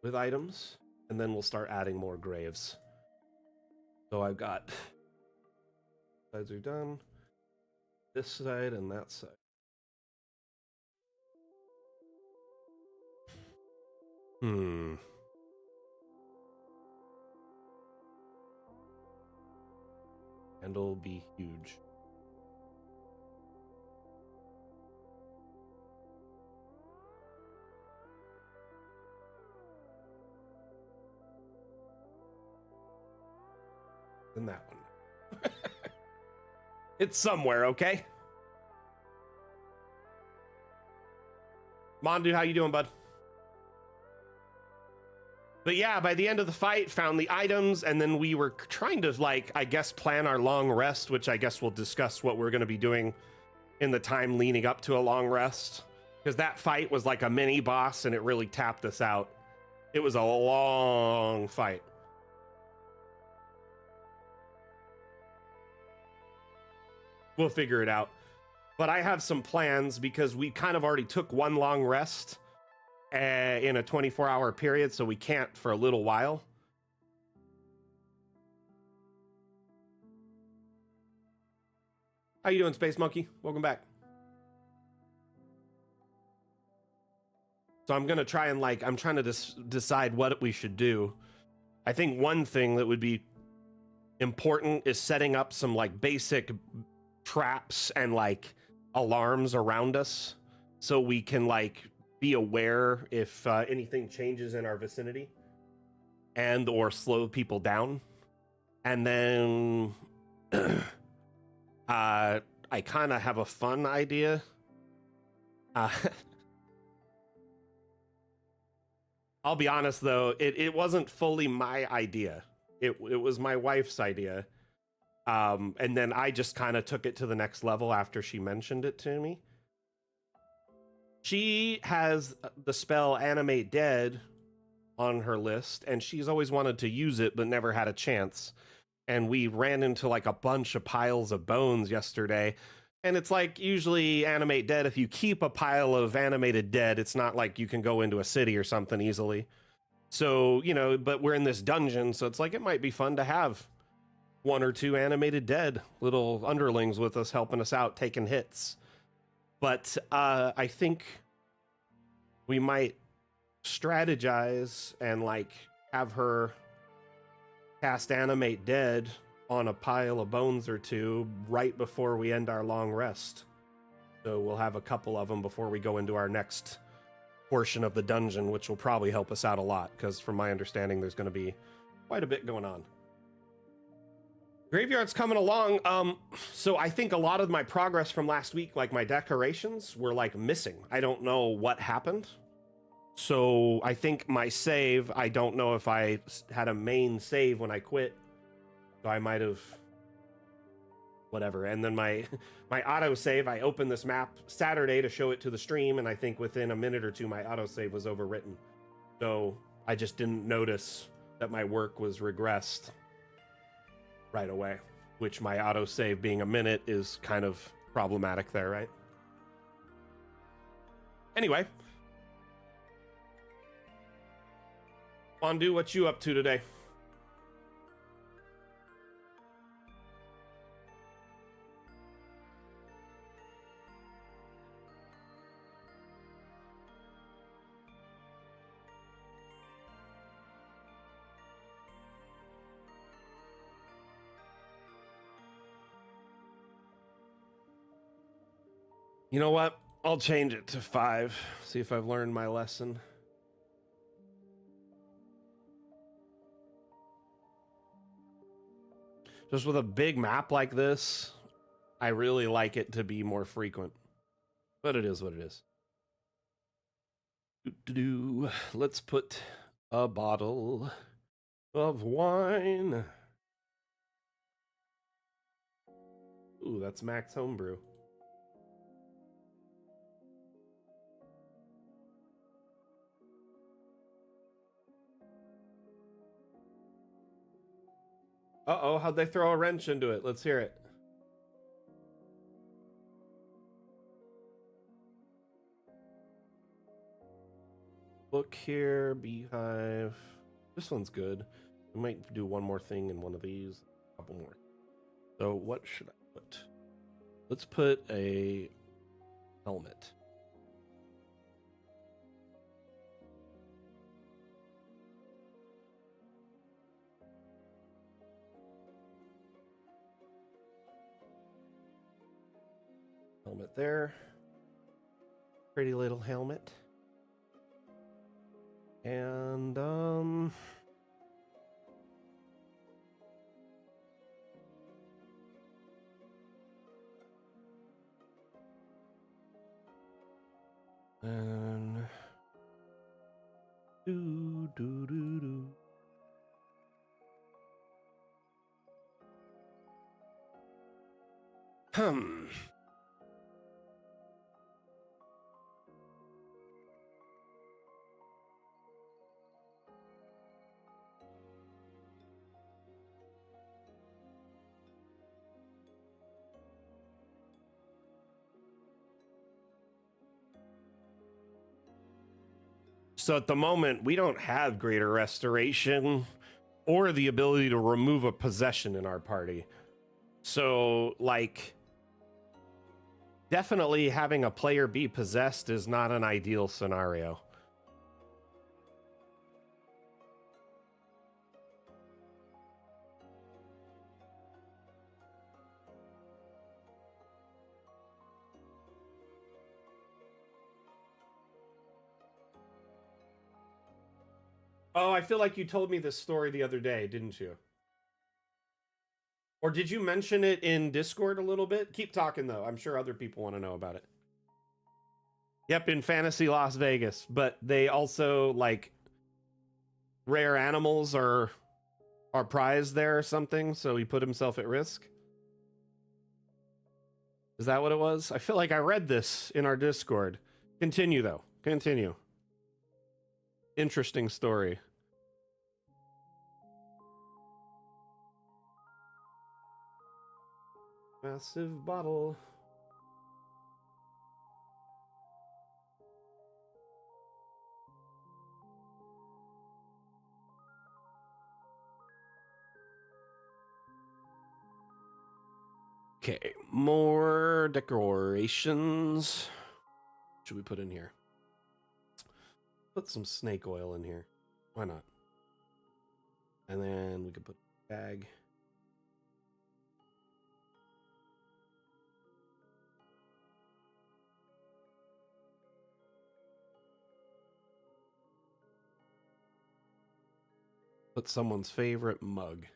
Speaker 1: with items, and then we'll start adding more graves. So I've got sides are done, this side and that side. Handle be huge. In that one. It's somewhere, okay? Mondu, how you doing, bud? But yeah, by the end of the fight, found the items, and then we were trying to, like, I guess, plan our long rest, which I guess we'll discuss what we're going to be doing in the time leading up to a long rest. Because that fight was like a mini boss, and it really tapped us out. It was a long fight. We'll figure it out. But I have some plans because we kind of already took one long rest in a 24-hour period, so we can't for a little while. How you doing, Space Monkey? Welcome back. So I'm going to try and I'm trying to decide what we should do. I think one thing that would be important is setting up some basic traps and alarms around us so we can be aware if anything changes in our vicinity. and or slow people down. And then I kind of have a fun idea. I'll be honest though, it wasn't fully my idea. It was my wife's idea. And then I just kind of took it to the next level after she mentioned it to me. She has the spell Animate Dead on her list, and she's always wanted to use it but never had a chance. And we ran into like a bunch of piles of bones yesterday. And it's like usually Animate Dead, if you keep a pile of animated dead, it's not like you can go into a city or something easily. So, you know, but we're in this dungeon, so it's like it might be fun to have one or two animated dead little underlings with us helping us out, taking hits. But I think we might strategize and like have her cast Animate Dead on a pile of bones or two right before we end our long rest. So we'll have a couple of them before we go into our next portion of the dungeon, which will probably help us out a lot, because from my understanding, there's going to be quite a bit going on. Graveyard's coming along. So I think a lot of my progress from last week, like my decorations, were like missing. I don't know what happened. So I think my save, I don't know if I had a main save when I quit. So I might have whatever. And then my auto save, I opened this map Saturday to show it to the stream, and I think within a minute or two my auto save was overwritten. So I just didn't notice that my work was regressed right away, which my auto save being a minute is kind of problematic there, right? Anyway, Fondu, what you up to today? You know what? I'll change it to 5. See if I've learned my lesson. Just with a big map like this, I really like it to be more frequent. But it is what it is. Let's put a bottle of wine. Ooh, that's Max Homebrew. Uh-oh, how'd they throw a wrench into it? Let's hear it. Look here, beehive. This one's good. We might do one more thing in one of these. A couple more. So what should I put? Let's put a helmet. Helmet there. Pretty little helmet. And do. So at the moment, we don't have greater restoration or the ability to remove a possession in our party. So, like, definitely having a player be possessed is not an ideal scenario. Oh, I feel like you told me this story the other day, didn't you? Or did you mention it in Discord a little bit? Keep talking though. I'm sure other people want to know about it. Yep, in Fantasy Las Vegas, but they also like rare animals are prized there or something, so he put himself at risk. Is that what it was? I feel like I read this in our Discord. Continue though. Continue. Interesting story. Massive bottle. Okay, more decorations. What should we put in here? Put some snake oil in here. Why not? And then we could put a bag. Put someone's favorite mug.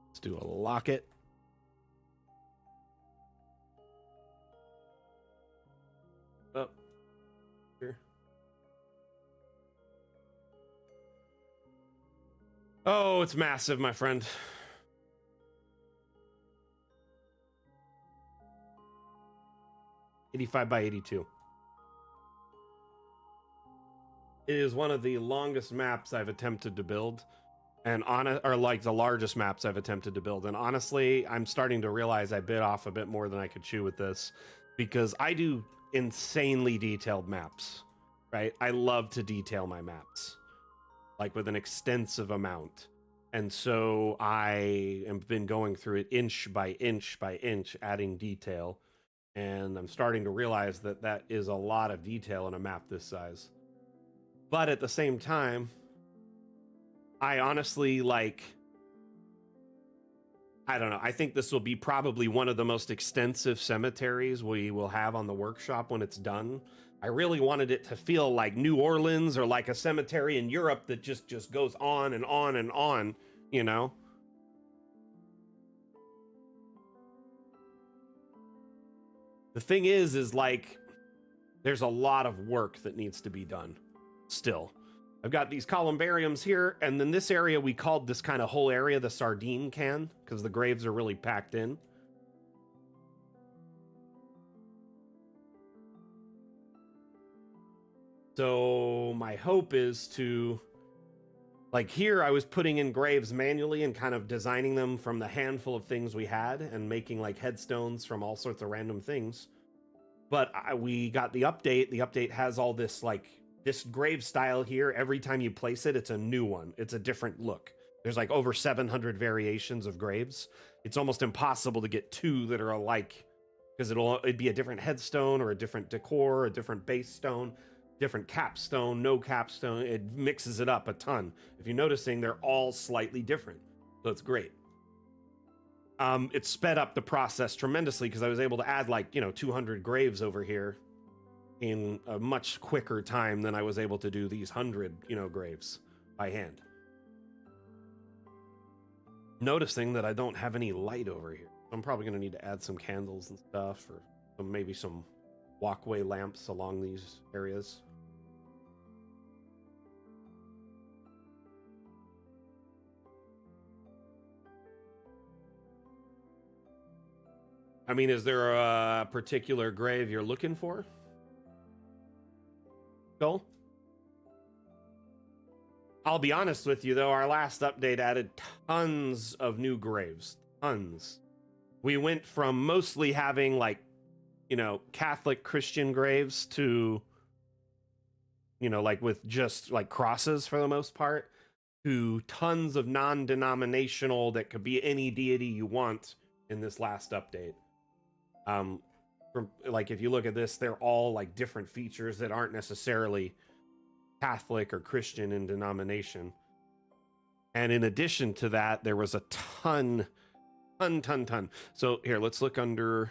Speaker 1: Let's do a locket. Oh, here. Oh, it's massive, my friend. $85 by $82. It is one of the longest maps I've attempted to build, and or like the largest maps I've attempted to build. And honestly, I'm starting to realize I bit off a bit more than I could chew with this, because I do insanely detailed maps, right? I love to detail my maps, like with an extensive amount. And so I have been going through it inch by inch by inch, adding detail. And I'm starting to realize that that is a lot of detail in a map this size. But at the same time, I honestly I don't know. I think this will be probably one of the most extensive cemeteries we will have on the workshop when it's done. I really wanted it to feel like New Orleans or like a cemetery in Europe that just goes on and on and on, you know? The thing is like, there's a lot of work that needs to be done still. I've got these columbariums here, and then this area, we called this kind of whole area the sardine can, because the graves are really packed in. So my hope is to, like here, I was putting in graves manually and kind of designing them from the handful of things we had and making like headstones from all sorts of random things. But we got the update. The update has all this like this grave style here. Every time you place it, it's a new one. It's a different look. There's like over 700 variations of graves. It's almost impossible to get two that are alike, because it'd be a different headstone or a different decor, a different base stone, different capstone, no capstone. It mixes it up a ton. If you're noticing, they're all slightly different. So it's great. It sped up the process tremendously, because I was able to add like 200 graves over here in a much quicker time than I was able to do these 100 graves by hand. Noticing that I don't have any light over here. I'm probably going to need to add some candles and stuff, or maybe some walkway lamps along these areas. I mean, is there a particular grave you're looking for? Phil? I'll be honest with you, though, our last update added tons of new graves. Tons. We went from mostly having like, Catholic Christian graves to, like with just like crosses for the most part, to tons of non-denominational that could be any deity you want in this last update. From like, if you look at this, they're all like different features that aren't necessarily Catholic or Christian in denomination. And in addition to that, there was a ton. So here, let's look under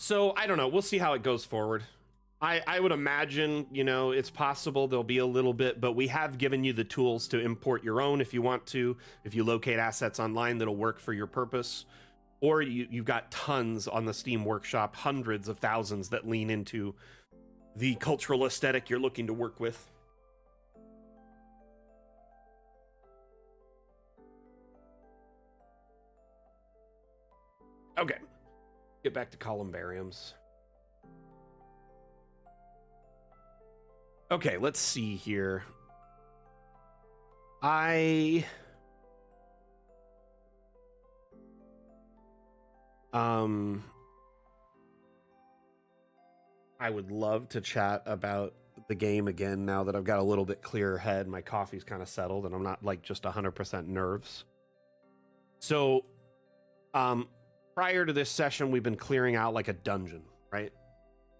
Speaker 1: So I don't know. We'll see how it goes forward. I would imagine, you know, it's possible there'll be a little bit, but we have given you the tools to import your own if you want to, if you locate assets online that'll work for your purpose. Or you've got tons on the Steam Workshop, hundreds of thousands that lean into the cultural aesthetic you're looking to work with. Okay, get back to columbariums. Okay, let's see here. I would love to chat about the game again now that I've got a little bit clearer head. My coffee's kind of settled and I'm not like just 100% nerves. So, prior to this session, we've been clearing out like a dungeon, right?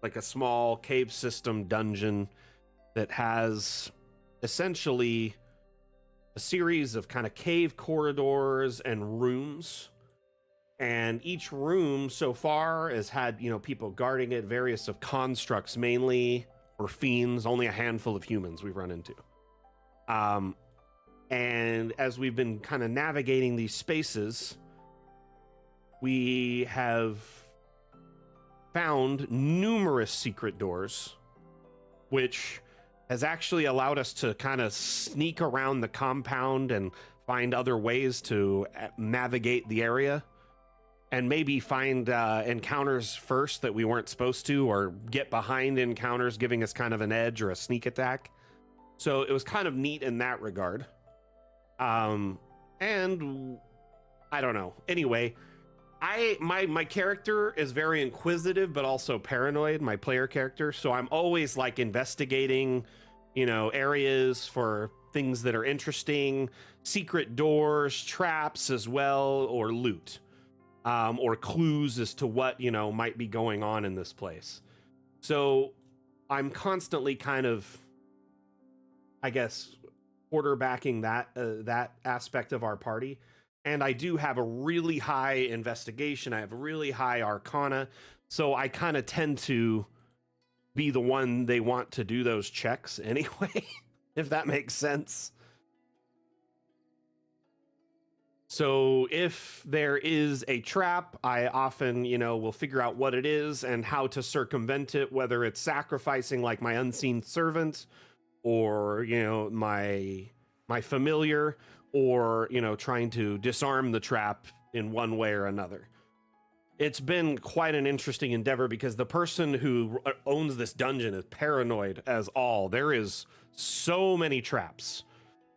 Speaker 1: Like a small cave system dungeon that has essentially a series of kind of cave corridors and rooms. And each room so far has had, you know, people guarding it, various of constructs mainly, or fiends, only a handful of humans we've run into. And as we've been kind of navigating these spaces, we have found numerous secret doors, which has actually allowed us to kind of sneak around the compound and find other ways to navigate the area and maybe find encounters first that we weren't supposed to, or get behind encounters, giving us kind of an edge or a sneak attack. So it was kind of neat in that regard. And I don't know. Anyway, my character is very inquisitive, but also paranoid, my player character. So I'm always like investigating, you know, areas for things that are interesting, secret doors, traps as well, or loot, or clues as to what, you know, might be going on in this place. So I'm constantly kind of, I guess, quarterbacking that aspect of our party. And I do have a really high investigation. I have a really high arcana. So I kind of tend to be the one they want to do those checks anyway, if that makes sense. So if there is a trap, I often, you know, will figure out what it is and how to circumvent it, whether it's sacrificing like my unseen servant or, you know, my familiar, or, you know, trying to disarm the trap in one way or another. It's been quite an interesting endeavor because the person who owns this dungeon is paranoid as all. There is so many traps.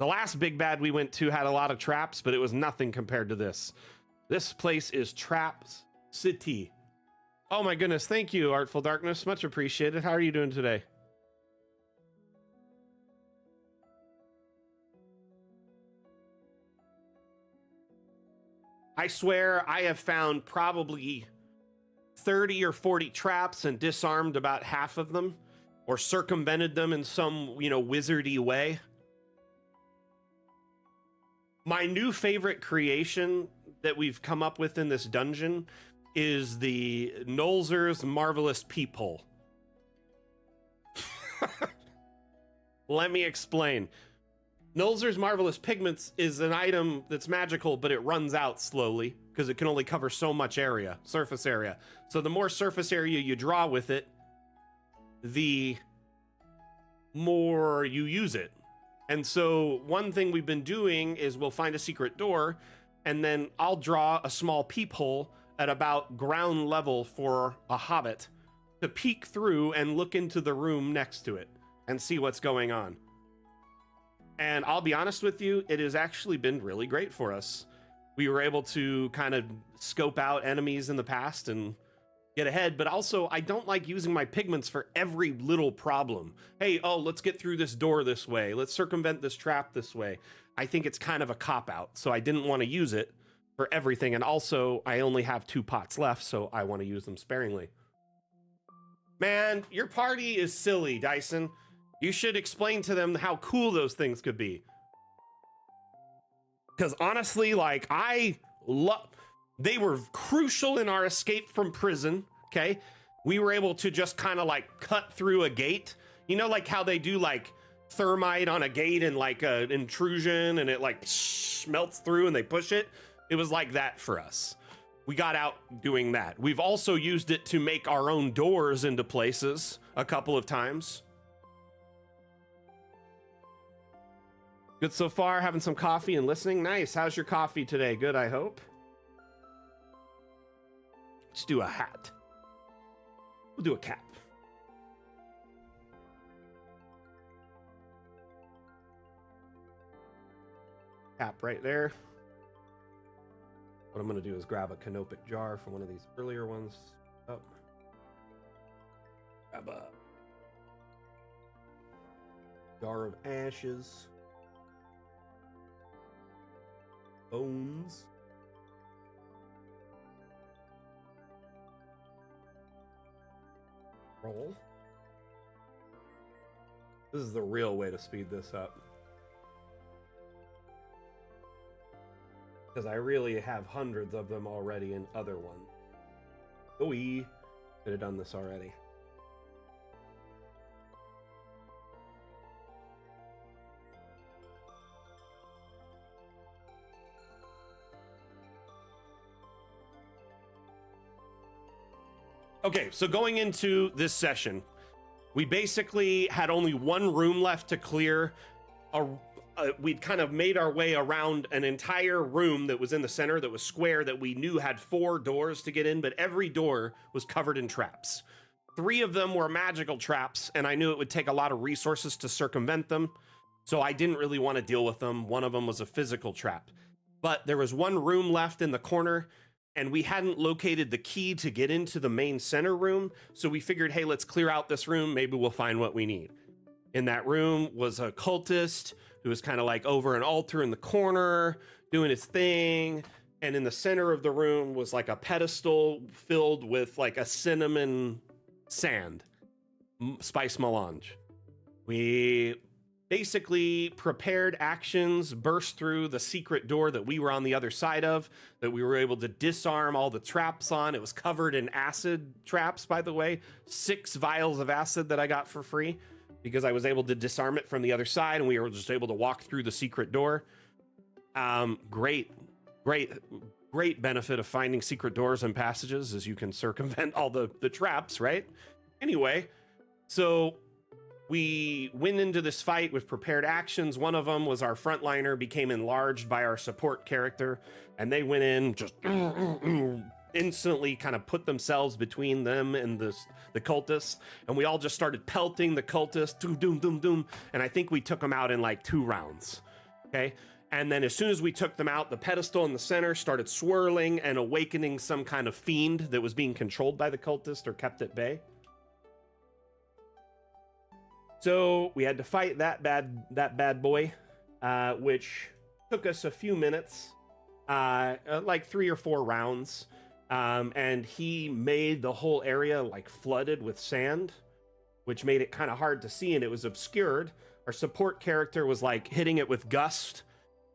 Speaker 1: The last big bad we went to had a lot of traps, but it was nothing compared to this. This place is Traps City. Oh my goodness, thank you, Artful Darkness. Much appreciated. How are you doing today? I swear I have found probably 30 or 40 traps and disarmed about half of them, or circumvented them in some, you know, wizardy way. My new favorite creation that we've come up with in this dungeon is the Nolzur's Marvelous Peephole. Let me explain. Nolzur's Marvelous Pigments is an item that's magical, but it runs out slowly because it can only cover so much area, surface area. So the more surface area you draw with it, the more you use it. And so one thing we've been doing is we'll find a secret door, and then I'll draw a small peephole at about ground level for a hobbit to peek through and look into the room next to it and see what's going on. And I'll be honest with you, it has actually been really great for us. We were able to kind of scope out enemies in the past and get ahead, but also I don't like using my pigments for every little problem. Hey, oh, let's get through this door this way. Let's circumvent this trap this way. I think it's kind of a cop-out, so I didn't want to use it for everything. And also, I only have 2 pots left, so I want to use them sparingly. Man, your party is silly, Dyson. You should explain to them how cool those things could be. Because honestly, like, they were crucial in our escape from prison, Okay. We were able to just kind of like cut through a gate. You know, like how they do like thermite on a gate and like an intrusion and it like melts through and they push it. It was like that for us. We got out doing that. We've also used it to make our own doors into places a couple of times. Good so far, having some coffee and listening. Nice. How's your coffee today? Good, I hope. Let's do a hat. We'll do a cap. Cap right there. What I'm going to do is grab a canopic jar from one of these earlier ones. Oh. Grab a jar of ashes. Bones. Roll. This is the real way to speed this up. Because I really have hundreds of them already in other ones. Oh, we could have done this already. Okay, so going into this session, we basically had only one room left to clear. We'd kind of made our way around an entire room that was in the center that was square that we knew had 4 doors to get in, but every door was covered in traps. 3 of them were magical traps, and I knew it would take a lot of resources to circumvent them, so I didn't really want to deal with them. One of them was a physical trap. But there was one room left in the corner, and we hadn't located the key to get into the main center room, so we figured, hey, let's clear out this room, maybe we'll find what we need. In that room was a cultist who was kind of like over an altar in the corner, doing his thing, and in the center of the room was like a pedestal filled with like a cinnamon sand, spice melange. We basically prepared actions, burst through the secret door that we were on the other side of, that we were able to disarm all the traps on. It was covered in acid traps, by the way, 6 vials of acid that I got for free because I was able to disarm it from the other side, and we were just able to walk through the secret door. Great benefit of finding secret doors and passages is you can circumvent all the traps, right? Anyway, so we went into this fight with prepared actions. One of them was our frontliner became enlarged by our support character, and they went in just instantly kind of put themselves between them and the cultists, and we all just started pelting the cultists, doom, doom, doom, and I think we took them out in like 2 rounds, okay? And then as soon as we took them out, the pedestal in the center started swirling and awakening some kind of fiend that was being controlled by the cultist or kept at bay. So we had to fight that bad boy, which took us a few minutes, like 3 or 4 rounds. And he made the whole area like flooded with sand, which made it kind of hard to see, and it was obscured. Our support character was like hitting it with gust,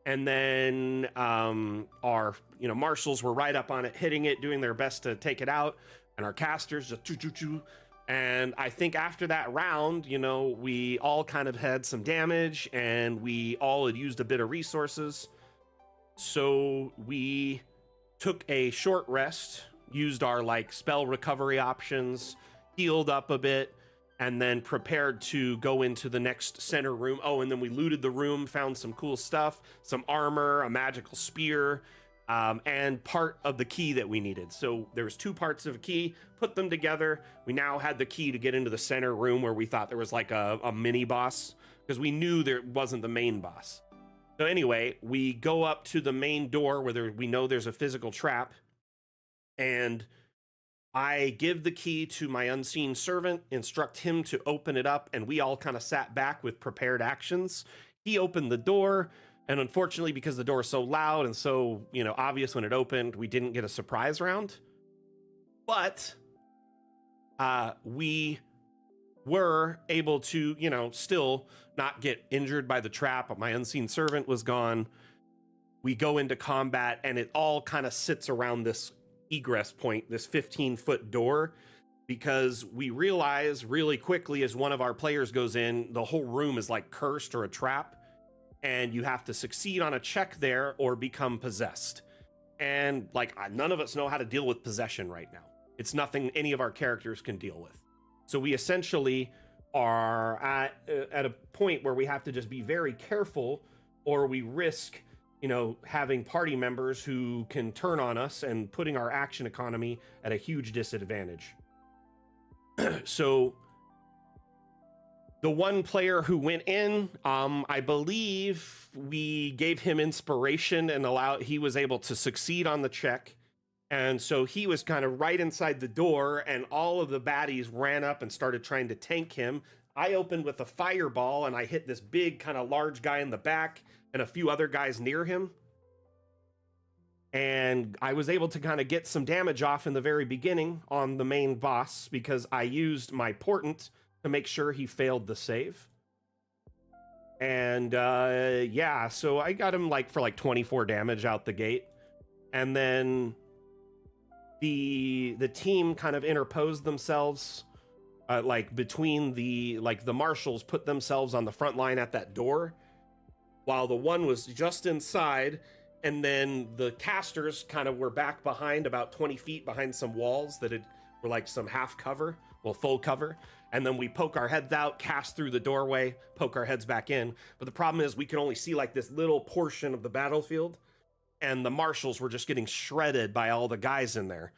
Speaker 1: and then our marshals were right up on it, hitting it, doing their best to take it out, and our casters just choo-choo-choo. And I think after that round, we all kind of had some damage, and we all had used a bit of resources. So we took a short rest, used our like spell recovery options, healed up a bit, and then prepared to go into the next center room. Oh, and then we looted the room, found some cool stuff, some armor, a magical spear, and part of the key that we needed. So there's 2 parts of a key, put them together. We now had the key to get into the center room where we thought there was like a mini boss, because we knew there wasn't the main boss. So anyway, we go up to the main door where we know there's a physical trap, and I give the key to my unseen servant, instruct him to open it up, and we all kind of sat back with prepared actions. He opened the door, and unfortunately, because the door is so loud and so, obvious when it opened, we didn't get a surprise round. But we were able to, still not get injured by the trap. My unseen servant was gone. We go into combat, and it all kind of sits around this egress point, this 15-foot door, because we realize really quickly as one of our players goes in, the whole room is like cursed or a trap, and you have to succeed on a check there or become possessed. And like none of us know how to deal with possession right now. It's nothing any of our characters can deal with. So we essentially are at a point where we have to just be very careful, or we risk, having party members who can turn on us and putting our action economy at a huge disadvantage. So the one player who went in, I believe we gave him inspiration and he was able to succeed on the check. And so he was kind of right inside the door, and all of the baddies ran up and started trying to tank him. I opened with a fireball, and I hit this big kind of large guy in the back and a few other guys near him. And I was able to kind of get some damage off in the very beginning on the main boss because I used my portent to make sure he failed the save. And yeah, so I got him for 24 damage out the gate. And then the team kind of interposed themselves, between the marshals put themselves on the front line at that door, while the one was just inside, and then the casters kind of were back behind about 20 feet behind some walls that were like some half cover, well, full cover. And then we poke our heads out, cast through the doorway, poke our heads back in. But the problem is we can only see like this little portion of the battlefield, and the marshals were just getting shredded by all the guys in there.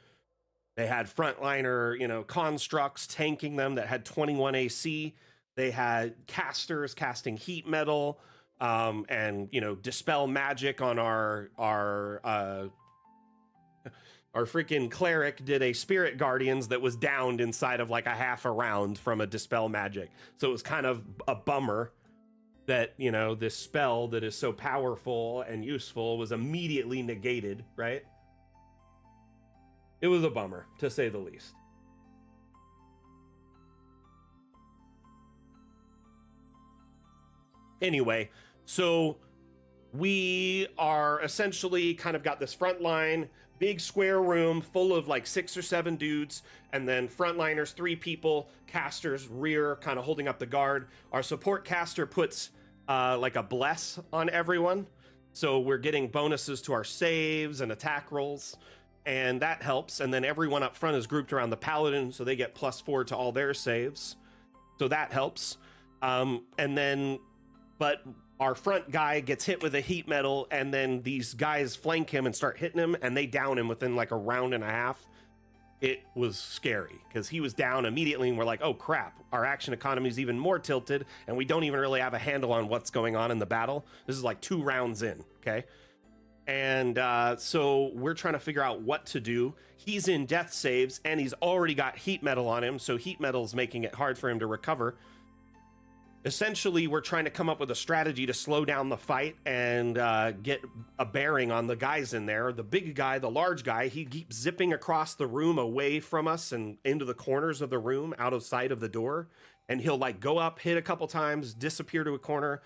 Speaker 1: They had frontliner, constructs tanking them that had 21 AC. They had casters casting heat metal, and dispel magic on our freaking cleric did a spirit guardians that was downed inside of like a half a round from a dispel magic. So it was kind of a bummer that, this spell that is so powerful and useful was immediately negated, right? It was a bummer, to say the least. Anyway, so we are essentially kind of got this front line, big square room full of like 6 or 7 dudes, and then frontliners, 3 people, casters, rear, kind of holding up the guard. Our support caster puts like a bless on everyone. So we're getting bonuses to our saves and attack rolls, and that helps. And then everyone up front is grouped around the paladin, so they get +4 to all their saves. So that helps. But our front guy gets hit with a heat metal, and then these guys flank him and start hitting him, and they down him within like a round and a half. It was scary because he was down immediately, and we're like, oh crap, our action economy is even more tilted, and we don't even really have a handle on what's going on in the battle. This is like 2 rounds in, okay? And so we're trying to figure out what to do. He's in death saves, and he's already got heat metal on him, so heat metal's making it hard for him to recover. Essentially, we're trying to come up with a strategy to slow down the fight and get a bearing on the guys in there. The big guy, the large guy, he keeps zipping across the room away from us and into the corners of the room, out of sight of the door. And he'll like go up, hit a couple times, disappear to a corner,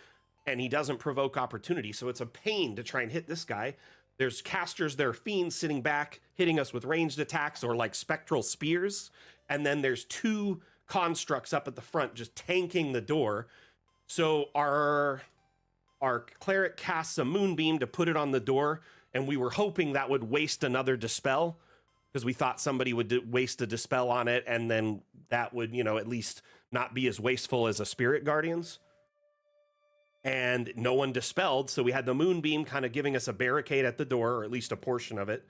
Speaker 1: and he doesn't provoke opportunity. So it's a pain to try and hit this guy. There's casters, there are fiends sitting back, hitting us with ranged attacks or like spectral spears. And then there's 2 constructs up at the front just tanking the door. So our cleric casts a moonbeam to put it on the door, and we were hoping that would waste another dispel, because we thought somebody would waste a dispel on it, and then that would at least not be as wasteful as a spirit guardians. And no one dispelled, so we had the moonbeam kind of giving us a barricade at the door, or at least a portion of it.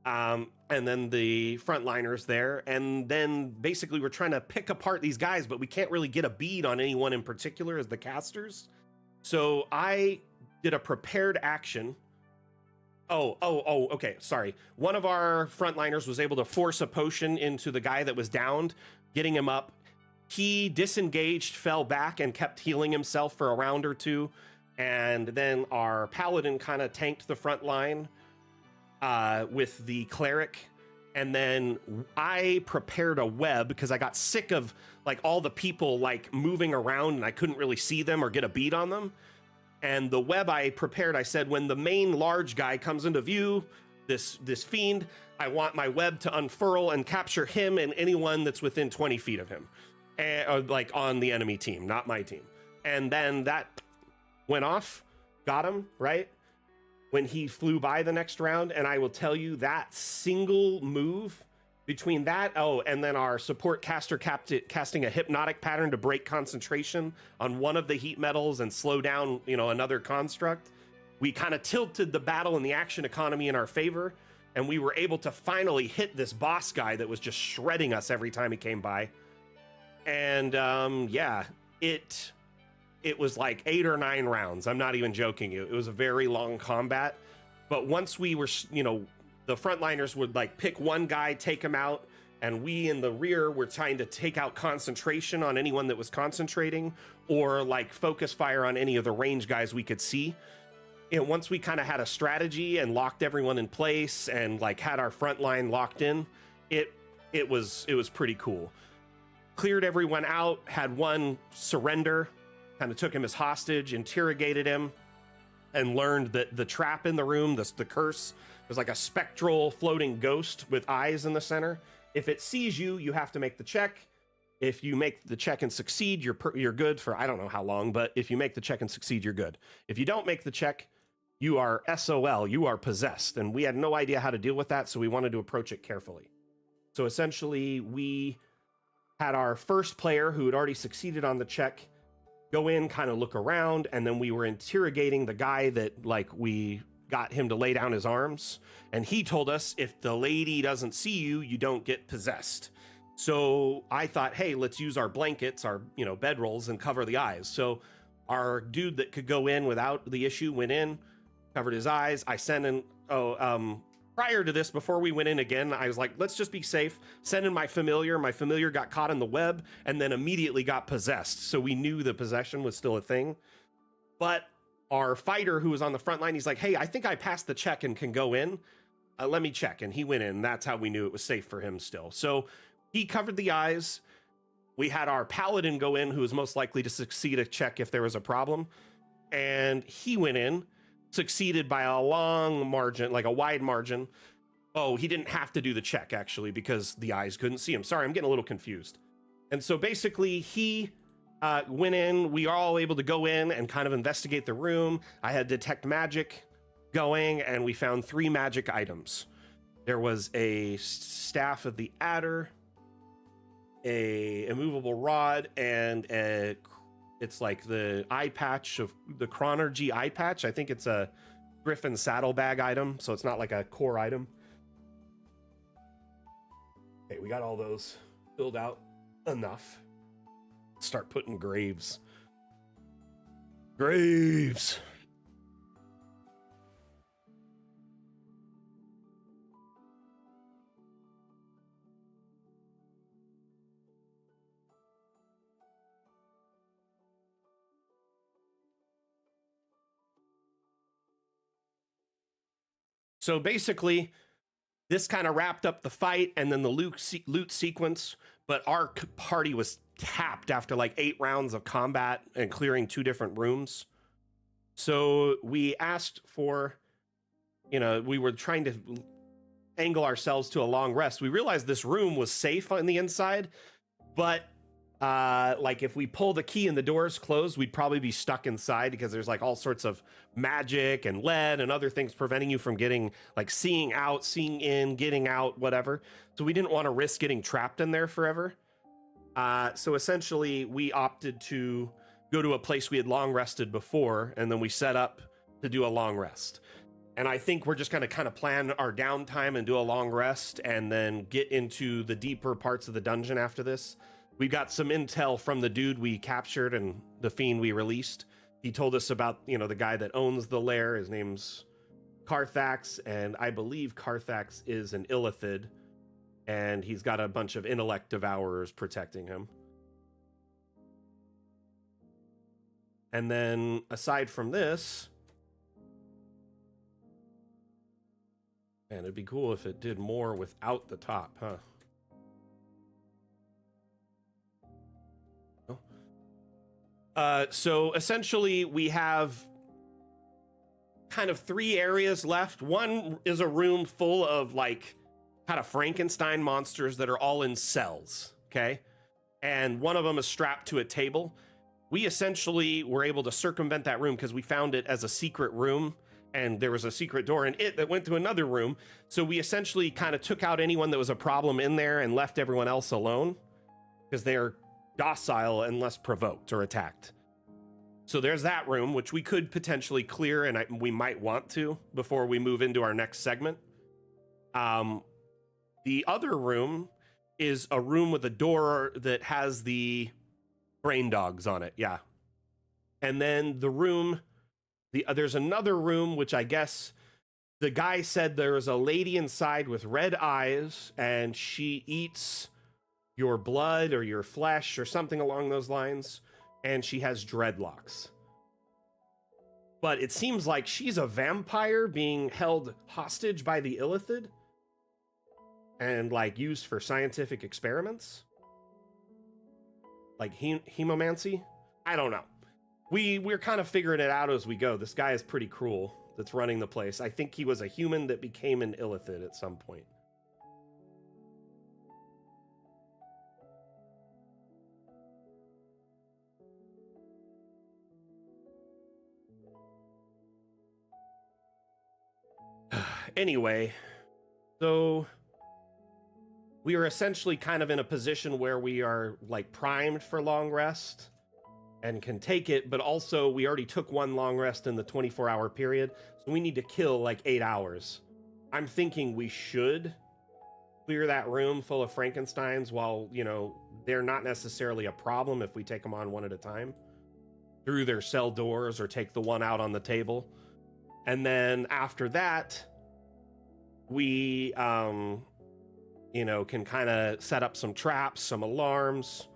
Speaker 1: And then the frontliners there, and then basically we're trying to pick apart these guys, but we can't really get a bead on anyone in particular as the casters. So I did a prepared action. Okay, sorry. One of our frontliners was able to force a potion into the guy that was downed, getting him up. He disengaged, fell back, and kept healing himself for a round or 2. And then our paladin kind of tanked the front line with the cleric, and then I prepared a web because I got sick of like all the people like moving around and I couldn't really see them or get a bead on them. And the web I prepared, I said, when the main large guy comes into view, this fiend, I want my web to unfurl and capture him and anyone that's within 20 feet of him, or like on the enemy team, not my team. And then that went off, got him, right? When he flew by the next round. And I will tell you that single move between that, and then our support caster casting a hypnotic pattern to break concentration on one of the heat metals and slow down, another construct. We kind of tilted the battle and the action economy in our favor, and we were able to finally hit this boss guy that was just shredding us every time he came by. And it was like 8 or 9 rounds. I'm not even joking you. It was a very long combat. But once we were, the frontliners would like pick one guy, take him out, and we in the rear were trying to take out concentration on anyone that was concentrating, or like focus fire on any of the range guys we could see. And once we kind of had a strategy and locked everyone in place and like had our front line locked in, it was pretty cool. Cleared everyone out, had one surrender, kind of took him as hostage, interrogated him, and learned that the trap in the room, the curse, was like a spectral floating ghost with eyes in the center. If it sees you, you have to make the check. If you make the check and succeed, you're good for I don't know how long, but if you make the check and succeed, you're good. If you don't make the check, you are SOL, you are possessed. And we had no idea how to deal with that, so we wanted to approach it carefully. So essentially, we had our first player who had already succeeded on the check go in, kind of look around, and then we were interrogating the guy that like we got him to lay down his arms, and he told us if the lady doesn't see you, you don't get possessed. So I thought, hey, let's use our blankets, our bedrolls, and cover the eyes. So our dude that could go in without the issue went in, covered his eyes. I sent in prior to this, before we went in again, I was like, let's just be safe. Send in my familiar. My familiar got caught in the web and then immediately got possessed. So we knew the possession was still a thing. But our fighter who was on the front line, he's like, hey, I think I passed the check and can go in. Let me check. And he went in. That's how we knew it was safe for him still. So he covered the eyes. We had our paladin go in, who was most likely to succeed a check if there was a problem. And he went in, succeeded by a long margin, like a wide margin. Oh, he didn't have to do the check, actually, because the eyes couldn't see him. Sorry, I'm getting a little confused. And so basically, he went in. We are all able to go in and kind of investigate the room. I had detect magic going, and we found 3 magic items. There was a staff of the adder, a immovable rod, and it's like the eye patch of the Chronergy eye patch. I think it's a Griffin saddlebag item, so it's not like a core item. Okay, we got all those filled out enough. Start putting graves. Graves. So basically, this kind of wrapped up the fight and then the loot sequence, but our party was tapped after like 8 rounds of combat and clearing 2 different rooms. So we asked for, we were trying to angle ourselves to a long rest. We realized this room was safe on the inside, but like if we pull the key and the doors closed, we'd probably be stuck inside because there's like all sorts of magic and lead and other things preventing you from getting like seeing out, seeing in, getting out, whatever. So we didn't want to risk getting trapped in there forever. So essentially we opted to go to a place we had long rested before, and then we set up to do a long rest. And I think we're just going to kind of plan our downtime and do a long rest and then get into the deeper parts of the dungeon after this. We got some intel from the dude we captured and the fiend we released. He told us about, the guy that owns the lair. His name's Carthax, and I believe Carthax is an illithid, and he's got a bunch of intellect devourers protecting him. And then aside from this, man, it'd be cool if it did more without the top, huh? So essentially we have kind of 3 areas left. One is a room full of like kind of Frankenstein monsters that are all in cells, okay? And one of them is strapped to a table. We essentially were able to circumvent that room because we found it as a secret room, and there was a secret door in it that went to another room. So we essentially kind of took out anyone that was a problem in there and left everyone else alone because they're docile unless provoked or attacked. So there's that room, which we could potentially clear, and we might want to before we move into our next segment. The other room is a room with a door that has the brain dogs on it. Yeah. And then the room, there's another room, which I guess the guy said there was a lady inside with red eyes and she eats your blood or your flesh or something along those lines. And she has dreadlocks. But it seems like she's a vampire being held hostage by the Illithid and like used for scientific experiments, like hemomancy. I don't know. We're kind of figuring it out as we go. This guy is pretty cruel that's running the place. I think he was a human that became an Illithid at some point. Anyway, so we are essentially kind of in a position where we are like primed for long rest and can take it, but also we already took one long rest in the 24-hour period, so we need to kill like 8 hours. I'm thinking we should clear that room full of Frankensteins while, you know, they're not necessarily a problem if we take them on one at a time through their cell doors or take the one out on the table. And then after that, we you know, can kind of set up some traps, some alarms,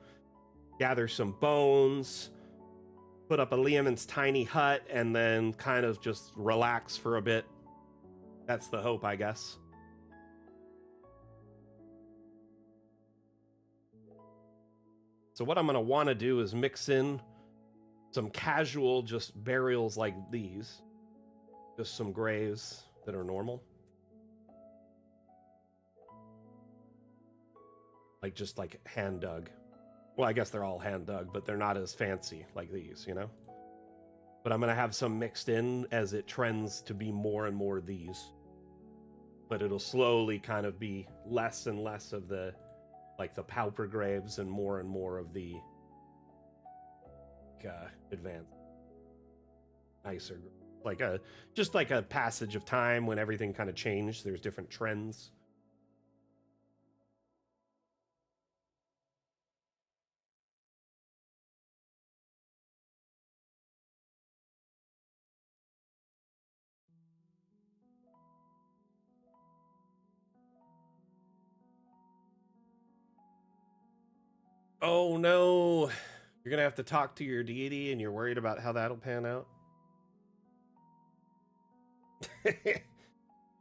Speaker 1: gather some bones, put up a Liamon's tiny hut, and then kind of just relax for a bit. That's the hope, I guess. So what I'm going to want to do is mix in some casual just burials like these. Just some graves that are normal. Like just like hand dug. Well, I guess they're all hand dug, but they're not as fancy like these, you know? But I'm going to have some mixed in as it trends to be more and more these. But it'll slowly kind of be less and less of the, like the pauper graves and more of the advanced, nicer, like just like a passage of time when everything kind of changed. There's different trends. Oh no, you're gonna have to talk to your deity and you're worried about how that'll pan out.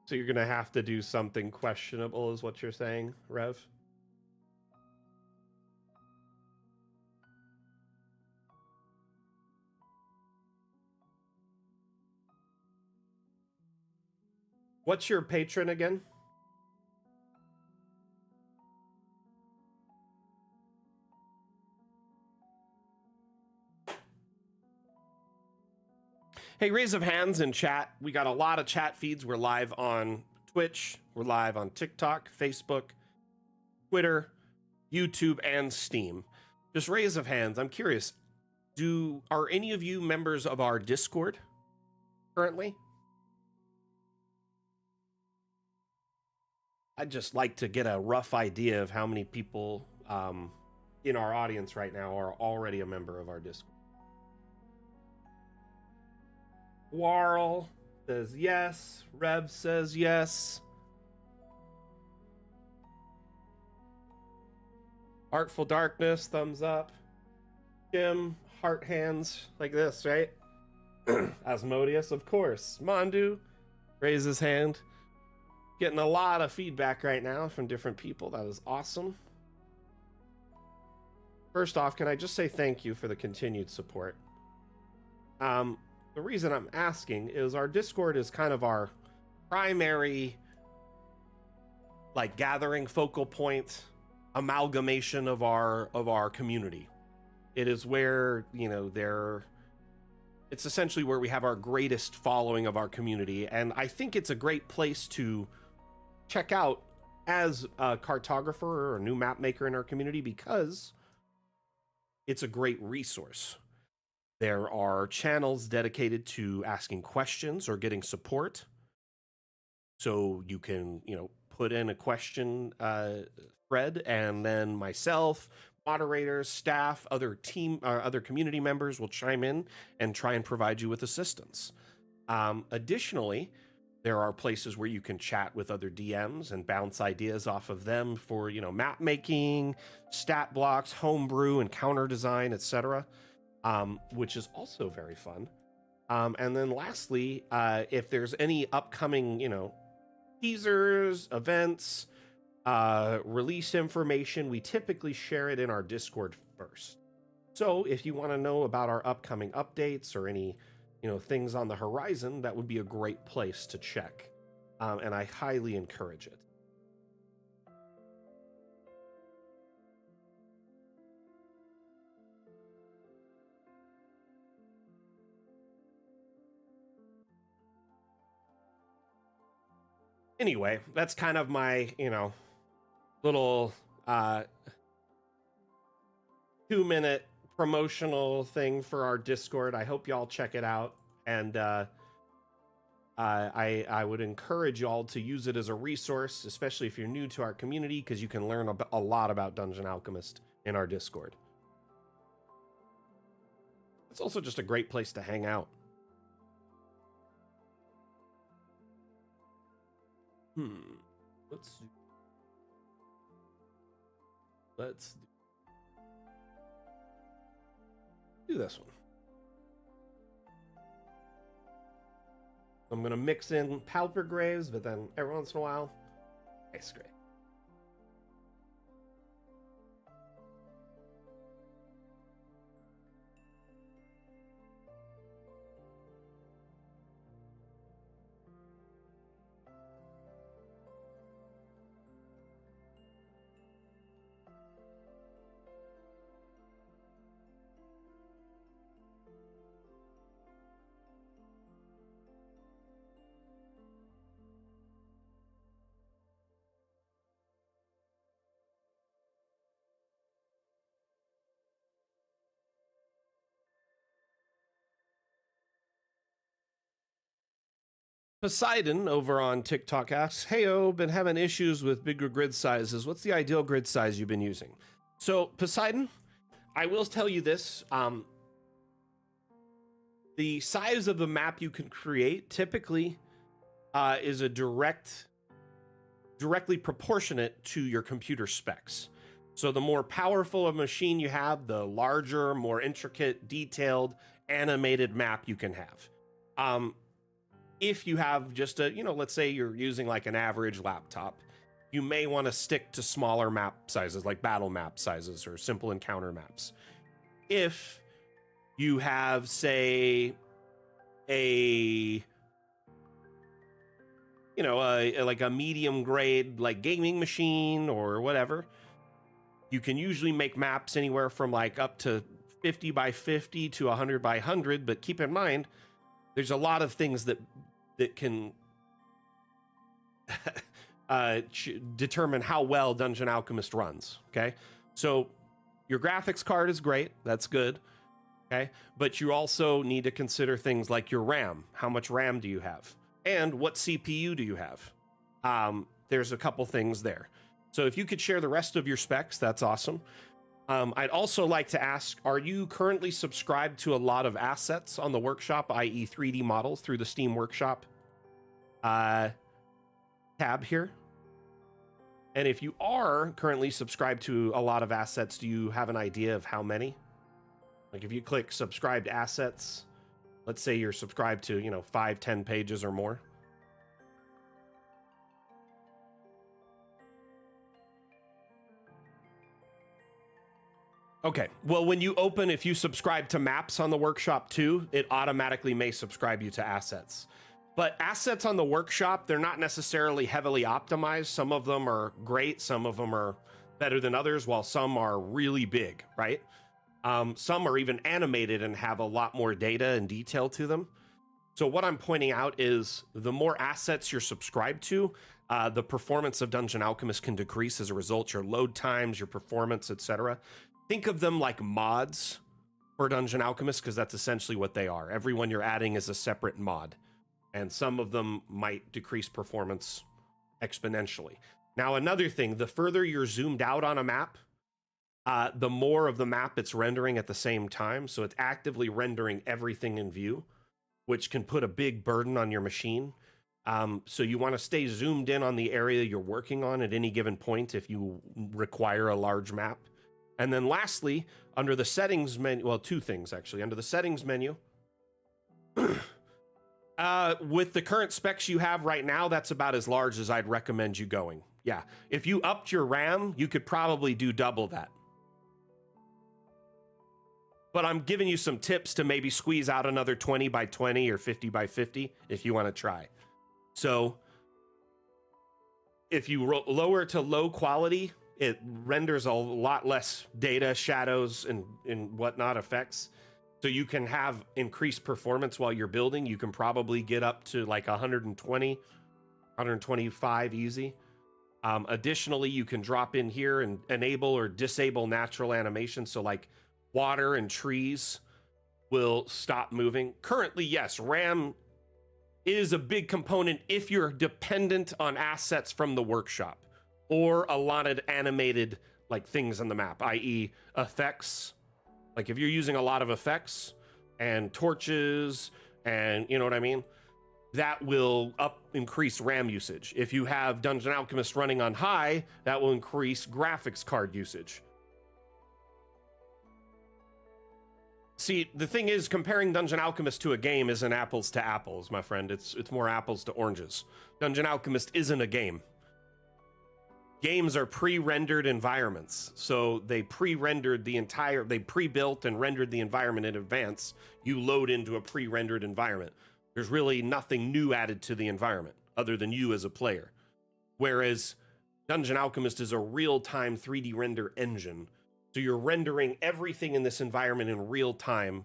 Speaker 1: So you're gonna have to do something questionable is what you're saying, Rev? What's your patron again? Hey, raise of hands in chat. We got a lot of chat feeds. We're live on Twitch. We're live on TikTok, Facebook, Twitter, YouTube, and Steam. Just raise of hands. I'm curious. Are any of you members of our Discord currently? I'd just like to get a rough idea of how many people in our audience right now are already a member of our Discord. Warl says yes. Rev says yes. Artful Darkness, thumbs up. Jim, heart hands like this, right? Asmodeus, of course. Mondu, raise his hand. Getting a lot of feedback right now from different people. That is awesome. First off, can I just say thank you for the continued support? The reason I'm asking is our Discord is kind of our primary like gathering focal point, amalgamation of our community. It is where, you know, it's essentially where we have our greatest following of our community, and I think it's a great place to check out as a cartographer or a new map maker in our community, because it's a great resource. There are channels dedicated to asking questions or getting support. So you can, you know, put in a question thread, and then myself, moderators, staff, other community members will chime in and try and provide you with assistance. Additionally, there are places where you can chat with other DMs and bounce ideas off of them for, you know, map making, stat blocks, homebrew, and counter design, etc., which is also very fun. And then lastly, if there's any upcoming, you know, teasers, events, release information, we typically share it in our Discord first. So if you want to know about our upcoming updates or any, you know, things on the horizon, that would be a great place to check. And I highly encourage it. Anyway, that's kind of my, you know, little 2-minute promotional thing for our Discord. I hope y'all check it out, and I would encourage y'all to use it as a resource, especially if you're new to our community, because you can learn a lot about Dungeon Alchemist in our Discord. It's also just a great place to hang out. Let's do this one. I'm gonna mix in Palpergraves, but then every once in a while, Ice Grave. Poseidon over on TikTok asks, "Heyo, been having issues with bigger grid sizes. What's the ideal grid size you've been using?" So Poseidon, I will tell you this: the size of the map you can create typically is a directly proportionate to your computer specs. So the more powerful a machine you have, the larger, more intricate, detailed, animated map you can have. If you have just a, you know, let's say you're using like an average laptop, you may want to stick to smaller map sizes, like battle map sizes or simple encounter maps. If you have, say, like a medium grade, like gaming machine or whatever, you can usually make maps anywhere from like up to 50 by 50 to 100 by 100. But keep in mind, there's a lot of things that can determine how well Dungeon Alchemist runs. Okay, so your graphics card is great, that's good. Okay, but you also need to consider things like your RAM. How much RAM do you have, and what CPU do you have? There's a couple things there. So if you could share the rest of your specs, that's awesome. I'd also like to ask, are you currently subscribed to a lot of assets on the workshop, i.e. 3D models through the Steam Workshop tab here? And if you are currently subscribed to a lot of assets, do you have an idea of how many? Like if you click subscribed assets, let's say you're subscribed to, you know, 5-10 pages or more. Okay, well, when you open, if you subscribe to maps on the workshop too, it automatically may subscribe you to assets. But assets on the workshop, they're not necessarily heavily optimized. Some of them are great, some of them are better than others, while some are really big, right? Some are even animated and have a lot more data and detail to them. So what I'm pointing out is the more assets you're subscribed to, the performance of Dungeon Alchemist can decrease as a result, your load times, your performance, etc. Think of them like mods for Dungeon Alchemist, because that's essentially what they are. Every one you're adding is a separate mod, and some of them might decrease performance exponentially. Now, another thing, the further you're zoomed out on a map, the more of the map it's rendering at the same time. So it's actively rendering everything in view, which can put a big burden on your machine. So you want to stay zoomed in on the area you're working on at any given point if you require a large map. And then lastly, under the settings menu, well, two things actually. Under the settings menu, with the current specs you have right now, that's about as large as I'd recommend you going. Yeah, if you upped your RAM, you could probably do double that. But I'm giving you some tips to maybe squeeze out another 20 by 20 or 50 by 50 if you want to try. So if you lower to low quality, it renders a lot less data, shadows, and whatnot effects. So you can have increased performance while you're building. You can probably get up to like 120, 125 easy. Additionally, you can drop in here and enable or disable natural animation. So like water and trees will stop moving. Currently, yes, RAM is a big component if you're dependent on assets from the workshop or a lot of animated like things on the map, i.e. effects. Like if you're using a lot of effects and torches and you know what I mean, that will increase RAM usage. If you have Dungeon Alchemist running on high, that will increase graphics card usage. See, the thing is, comparing Dungeon Alchemist to a game isn't apples to apples, my friend. It's more apples to oranges. Dungeon Alchemist isn't a game. Games are pre-rendered environments. So they pre-rendered they pre-built and rendered the environment in advance. You load into a pre-rendered environment. There's really nothing new added to the environment other than you as a player. Whereas Dungeon Alchemist is a real-time 3D render engine. So you're rendering everything in this environment in real time.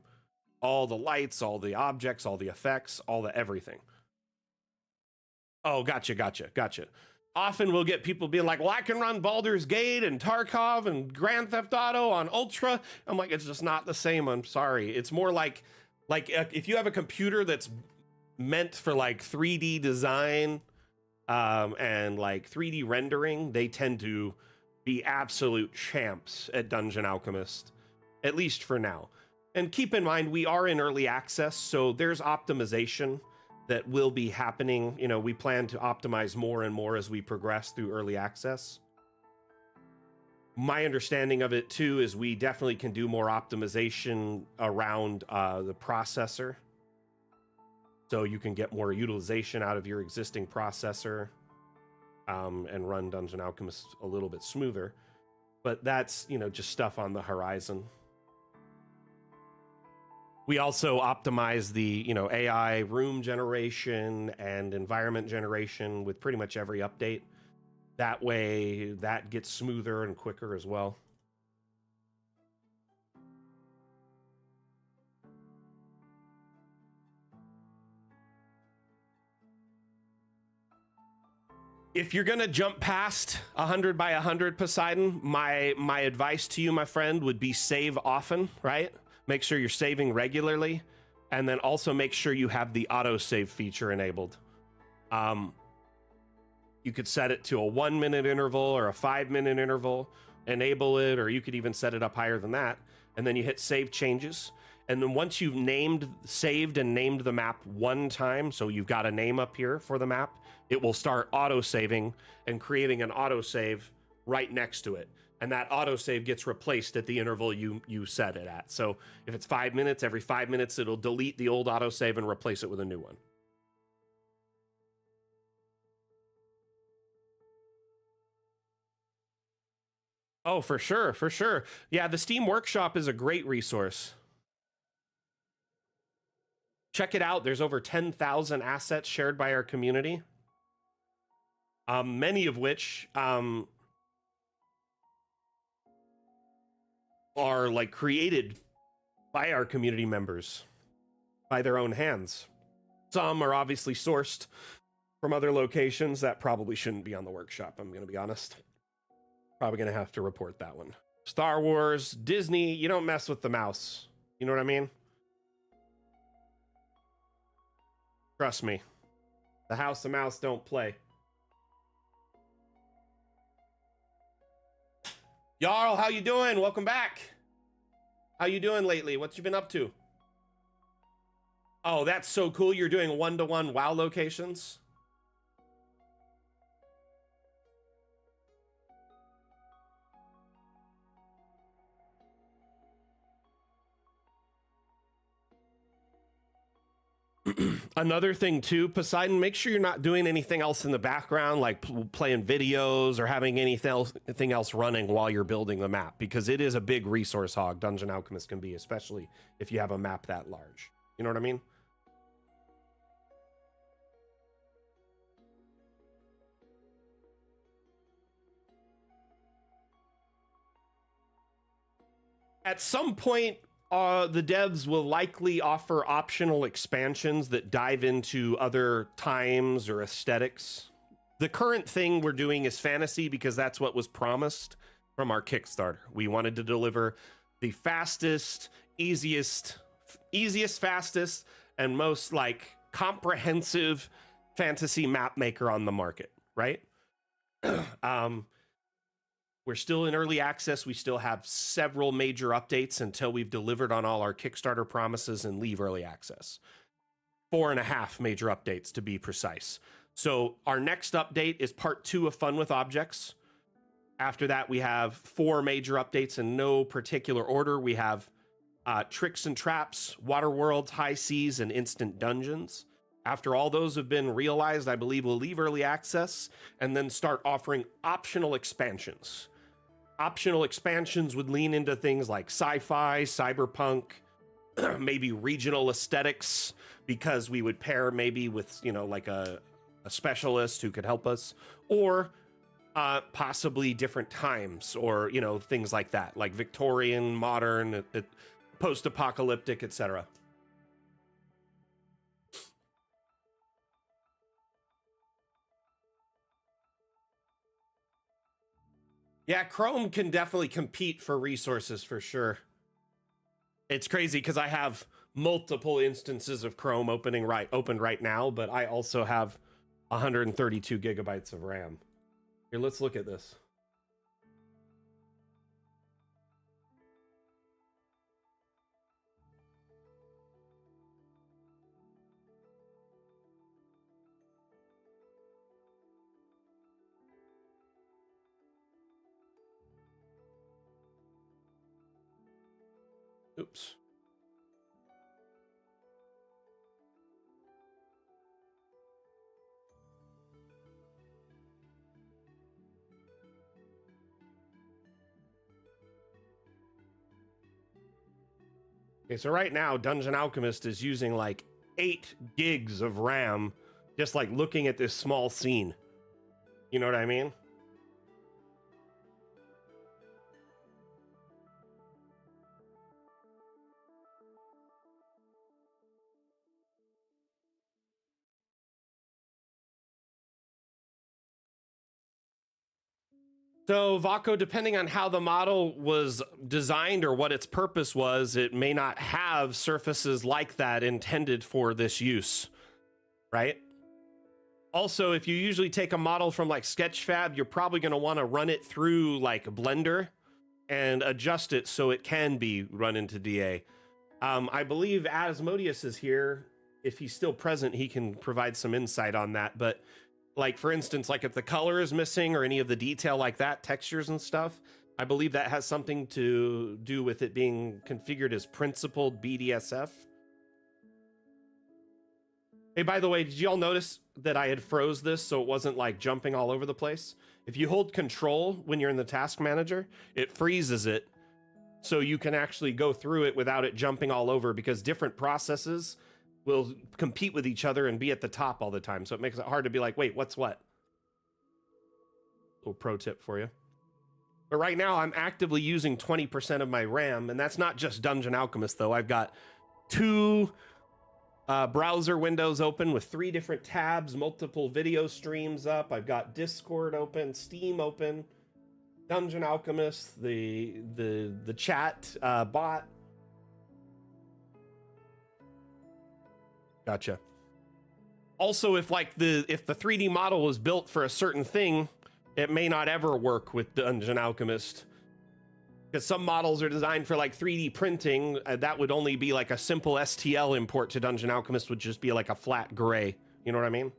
Speaker 1: All the lights, all the objects, all the effects, all the everything. Oh, gotcha. Often we'll get people being like, well, I can run Baldur's Gate and Tarkov and Grand Theft Auto on Ultra. I'm like, it's just not the same. I'm sorry. It's more like if you have a computer that's meant for like 3D design and like 3D rendering, they tend to be absolute champs at Dungeon Alchemist, at least for now. And keep in mind, we are in early access, so there's optimization that will be happening. You know, we plan to optimize more and more as we progress through early access. My understanding of it too is we definitely can do more optimization around the processor. So you can get more utilization out of your existing processor. And run Dungeon Alchemist a little bit smoother, but that's, you know, just stuff on the horizon. We also optimize the, you know, AI room generation and environment generation with pretty much every update. That way that gets smoother and quicker as well. If you're gonna jump past 100 by 100 Poseidon, my advice to you, my friend, would be save often, right? Make sure you're saving regularly, and then also make sure you have the autosave feature enabled. You could set it to a 1 minute interval or a 5 minute interval, enable it, or you could even set it up higher than that, and then you hit save changes. And then once you've saved and named the map one time, so you've got a name up here for the map, it will start auto-saving and creating an autosave right next to it. And that autosave gets replaced at the interval you set it at. So if it's 5 minutes, every 5 minutes, it'll delete the old autosave and replace it with a new one. Oh, for sure. Yeah, the Steam Workshop is a great resource. check it out. There's over 10,000 assets shared by our community, many of which are like created by our community members by their own hands. Some are obviously sourced from other locations that probably shouldn't be on the workshop. I'm going to be honest. Probably going to have to report that one. Star Wars, Disney, you don't mess with the mouse. You know what I mean? Trust me. The House of Mouse don't play. Jarl, how you doing? Welcome back. How you doing lately? What you been up to? Oh, that's so cool. You're doing one-to-one WoW locations. Another thing too, Poseidon, make sure you're not doing anything else in the background, like playing videos or having anything else running while you're building the map, because it is a big resource hog. Dungeon Alchemist can be, especially if you have a map that large. You know what I mean? At some point, the devs will likely offer optional expansions that dive into other times or aesthetics. The current thing we're doing is fantasy because that's what was promised from our Kickstarter. We wanted to deliver the fastest, fastest, and most like comprehensive fantasy map maker on the market, right? We're still in early access. We still have several major updates until we've delivered on all our Kickstarter promises and leave early access. 4.5 major updates to be precise. So our next update is part 2 of Fun with Objects. After that, we have 4 major updates in no particular order. We have Tricks and Traps, Water Worlds, High Seas, and Instant Dungeons. After all those have been realized, I believe we'll leave early access and then start offering optional expansions. Optional expansions would lean into things like sci-fi, cyberpunk, maybe regional aesthetics, because we would pair maybe with, you know, like a specialist who could help us, or possibly different times, or, you know, things like that, like Victorian, modern, post-apocalyptic, etc. Yeah, Chrome can definitely compete for resources for sure. It's crazy because I have multiple instances of Chrome opened right now, but I also have 132 gigabytes of RAM. Here, let's look at this. Oops. Okay, so right now, Dungeon Alchemist is using like 8 gigs of RAM, just like looking at this small scene. You know what I mean? So, Vaco, depending on how the model was designed or what its purpose was, it may not have surfaces like that intended for this use, right? Also, if you usually take a model from like Sketchfab, you're probably going to want to run it through like Blender and adjust it so it can be run into DA. I believe Asmodeus is here. If he's still present, he can provide some insight on that. But like, for instance, like if the color is missing or any of the detail like that, textures and stuff, I believe that has something to do with it being configured as principled BDSF. Hey, by the way, did you all notice that I had froze this so it wasn't like jumping all over the place? If you hold control when you're in the task manager, it freezes it so you can actually go through it without it jumping all over, because different processes will compete with each other and be at the top all the time. So it makes it hard to be like, wait, what's what? Little pro tip for you. But right now I'm actively using 20% of my RAM, and that's not just Dungeon Alchemist though. I've got 2 browser windows open with 3 different tabs, multiple video streams up. I've got Discord open, Steam open, Dungeon Alchemist, the chat bot. Gotcha. Also, if the 3D model was built for a certain thing, it may not ever work with Dungeon Alchemist. Because some models are designed for like 3D printing. That would only be like a simple STL import to Dungeon Alchemist, would just be like a flat gray. You know what I mean?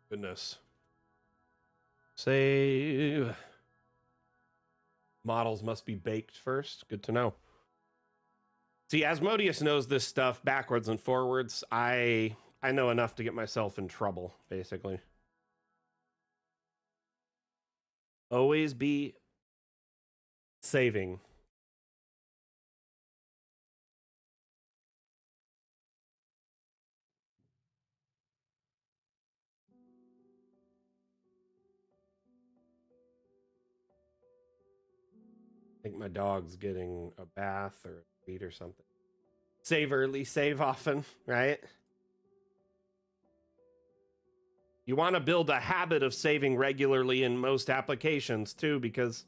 Speaker 1: Goodness. Save. Models must be baked first. Good to know. See, Asmodeus knows this stuff backwards and forwards. I know enough to get myself in trouble, basically. Always be saving. I think my dog's getting a bath or a treat or something. Save early, save often, right? You want to build a habit of saving regularly in most applications too, because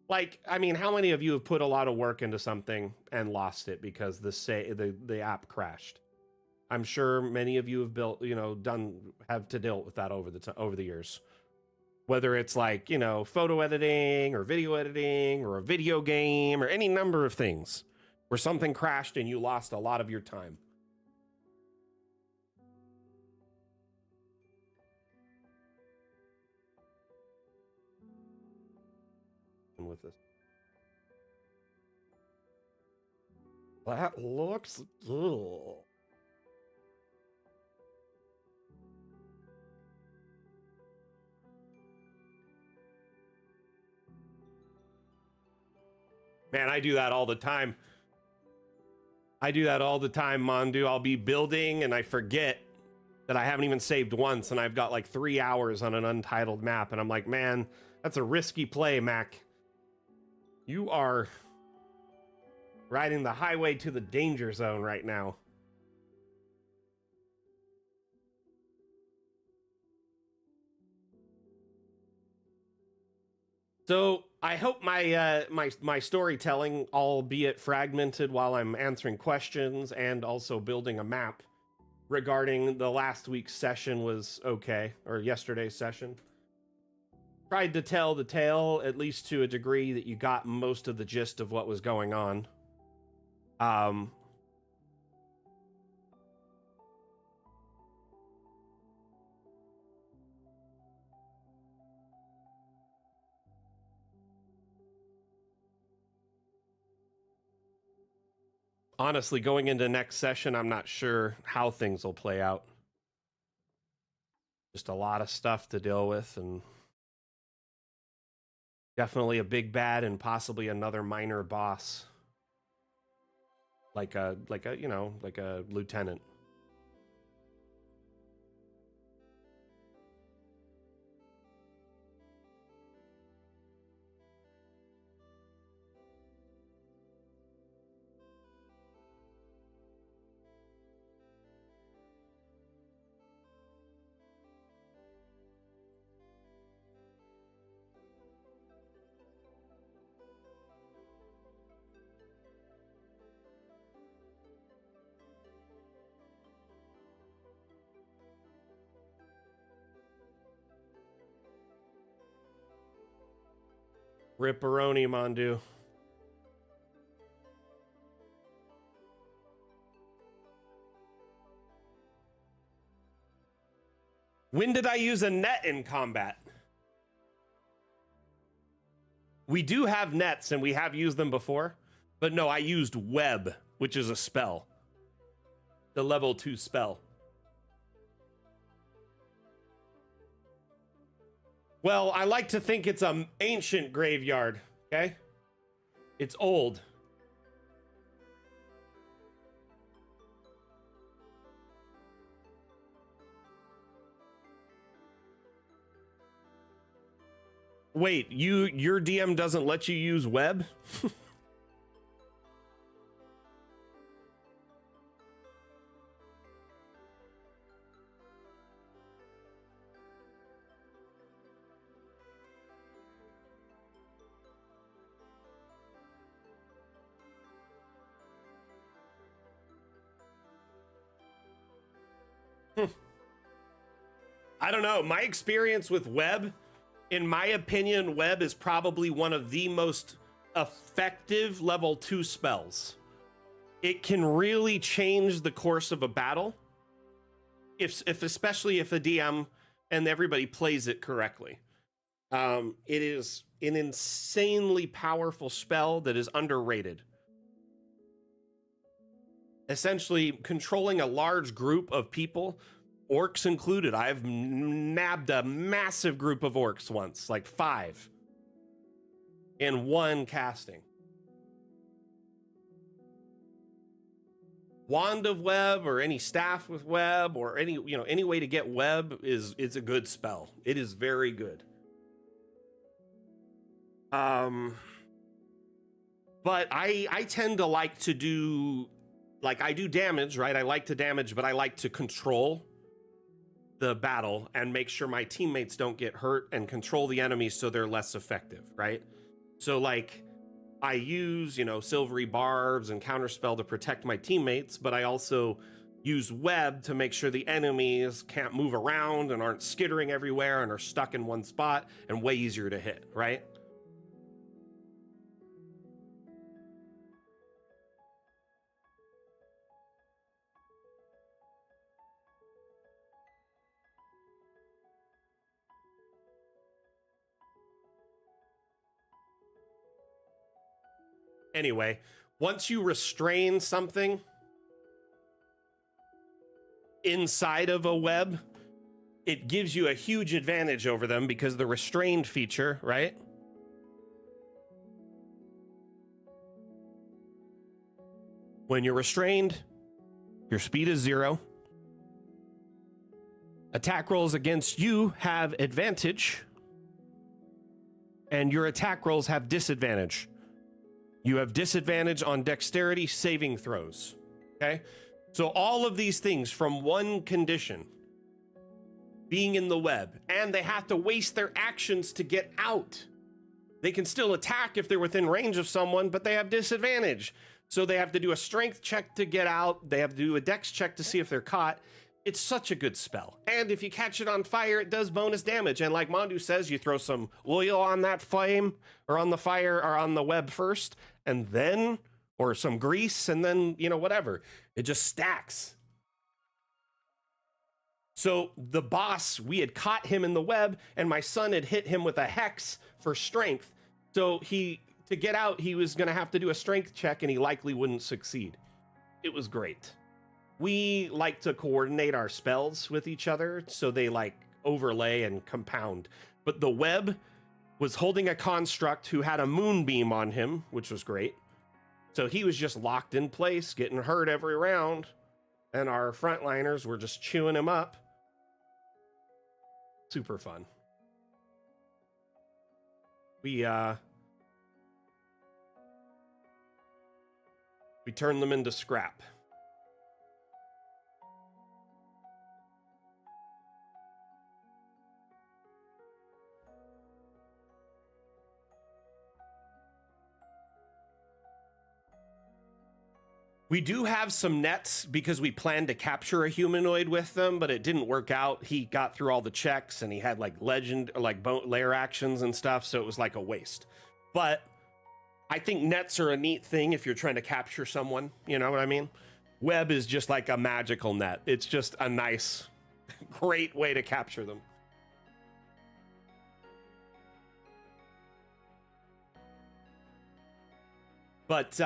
Speaker 1: like, I mean, how many of you have put a lot of work into something and lost it because the app crashed? I'm sure many of you have have to deal with that over the years. Whether it's like, photo editing or video editing or a video game or any number of things where something crashed and you lost a lot of your time. And with this. That looks good. Man, I do that all the time. Mondu. I'll be building and I forget that I haven't even saved once, and I've got like 3 hours on an untitled map, and I'm like, man, that's a risky play, Mac. You are riding the highway to the danger zone right now. So I hope my storytelling, albeit fragmented while I'm answering questions and also building a map regarding the last week's session, was okay, or yesterday's session. Tried to tell the tale, at least to a degree, that you got most of the gist of what was going on. Honestly, going into next session, I'm not sure how things will play out. Just a lot of stuff to deal with, and definitely a big bad and possibly another minor boss. Like a lieutenant. Ripperoni, Mondu. When did I use a net in combat? We do have nets and we have used them before, but no, I used web, which is a spell. The level 2 spell. Well, I like to think it's an ancient graveyard, okay? It's old. Wait, your DM doesn't let you use web? I don't know. My experience with web, in my opinion, web is probably one of the most effective level 2 spells. It can really change the course of a battle, if especially if the DM and everybody plays it correctly. It is an insanely powerful spell that is underrated. Essentially, controlling a large group of people, orcs included. I've nabbed a massive group of orcs once, like 5, in one casting. Wand of web, or any staff with web, or any way to get web is a good spell. It is very good. But I tend to like to do, like, I do damage, right? I like to damage, but I like to control the battle and make sure my teammates don't get hurt and control the enemies so they're less effective, right? So, like, I use, silvery barbs and counterspell to protect my teammates, but I also use web to make sure the enemies can't move around and aren't skittering everywhere and are stuck in one spot and way easier to hit, right? Anyway, once you restrain something inside of a web, it gives you a huge advantage over them because the restrained feature, right? When you're restrained, your speed is 0. Attack rolls against you have advantage, and your attack rolls have disadvantage. You have disadvantage on dexterity saving throws, okay? So all of these things from one condition, being in the web, and they have to waste their actions to get out. They can still attack if they're within range of someone, but they have disadvantage. So they have to do a strength check to get out. They have to do a dex check to see if they're caught. It's such a good spell. And if you catch it on fire, it does bonus damage. And like Mondu says, you throw some oil on that flame or on the fire or on the web first, and then, or some grease, and then, whatever. It just stacks. So the boss, we had caught him in the web, and my son had hit him with a hex for strength. So to get out, he was going to have to do a strength check, and he likely wouldn't succeed. It was great. We like to coordinate our spells with each other, so they overlay and compound. But the web was holding a construct who had a moonbeam on him, which was great. So he was just locked in place, getting hurt every round, and our frontliners were just chewing him up. Super fun. We turned them into scrap. We do have some nets because we planned to capture a humanoid with them, but it didn't work out. He got through all the checks and he had lair actions and stuff, so it was like a waste. But I think nets are a neat thing if you're trying to capture someone, you know what I mean? Web is just like a magical net. It's just a nice Great way to capture them. But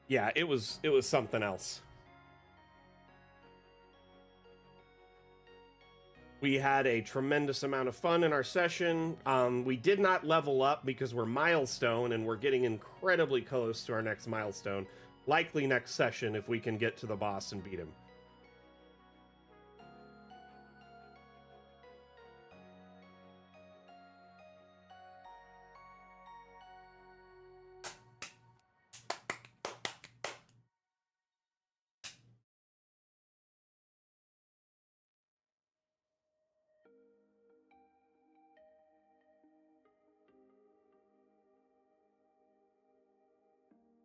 Speaker 1: yeah, it was something else. We had a tremendous amount of fun in our session. We did not level up because we're milestone and we're getting incredibly close to our next milestone. Likely next session if we can get to the boss and beat him.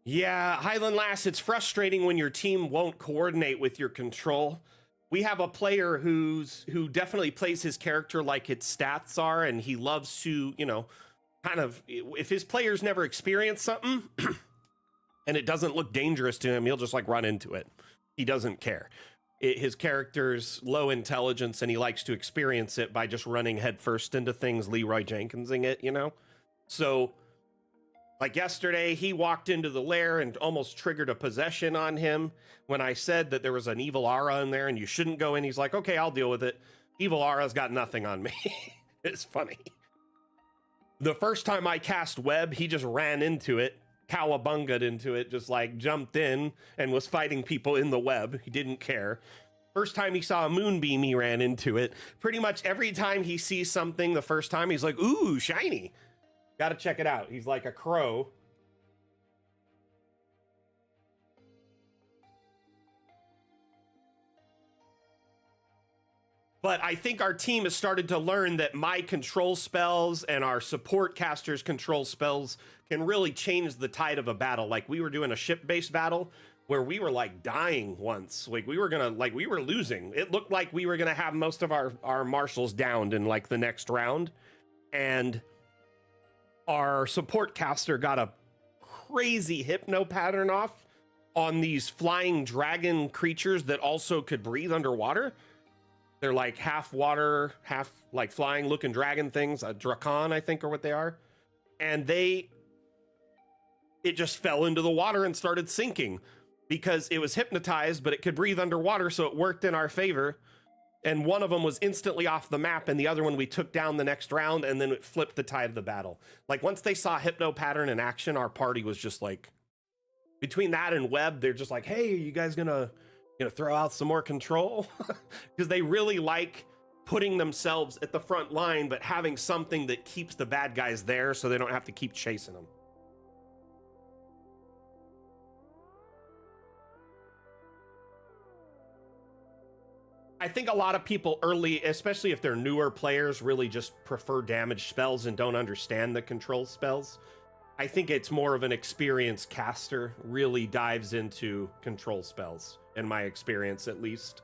Speaker 1: Yeah, Highland Lass, it's frustrating when your team won't coordinate with your control. We have a player who definitely plays his character like its stats are, and he loves to, you know, kind of, if his players never experience something and it doesn't look dangerous to him, he'll just like run into it. He doesn't care. His character's low intelligence and he likes to experience it by just running headfirst into things, Leroy Jenkinsing it, you know? So, like yesterday, he walked into the lair and almost triggered a possession on him when I said that there was an evil aura in there and you shouldn't go in. He's like, okay, I'll deal with it. Evil aura's got nothing on me. It's funny. The first time I cast web, he just ran into it, cowabunga'd into it, just like jumped in and was fighting people in the web. He didn't care. First time he saw a moonbeam, he ran into it. Pretty much every time he sees something the first time, he's like, ooh, shiny. Gotta check it out. He's like a crow. But I think our team has started to learn that my control spells and our support casters' control spells can really change the tide of a battle. Like we were doing a ship-based battle where we were like dying once. Like we were losing. It looked like we were gonna have most of our marshals downed in like the next round. And our support caster got a crazy hypno pattern off on these flying dragon creatures that also could breathe underwater. They're like half water, half like flying looking dragon things, a Drakon, I think are what they are. And it just fell into the water and started sinking because it was hypnotized, but it could breathe underwater, so it worked in our favor. And one of them was instantly off the map, and the other one we took down the next round, and then it flipped the tide of the battle. Like, once they saw Hypno Pattern in action, our party was just like, between that and Web, they're just like, hey, are you guys gonna throw out some more control? Because they really like putting themselves at the front line, but having something that keeps the bad guys there so they don't have to keep chasing them. I think a lot of people early, especially if they're newer players, really just prefer damage spells and don't understand the control spells. I think it's more of an experienced caster really dives into control spells, in my experience at least,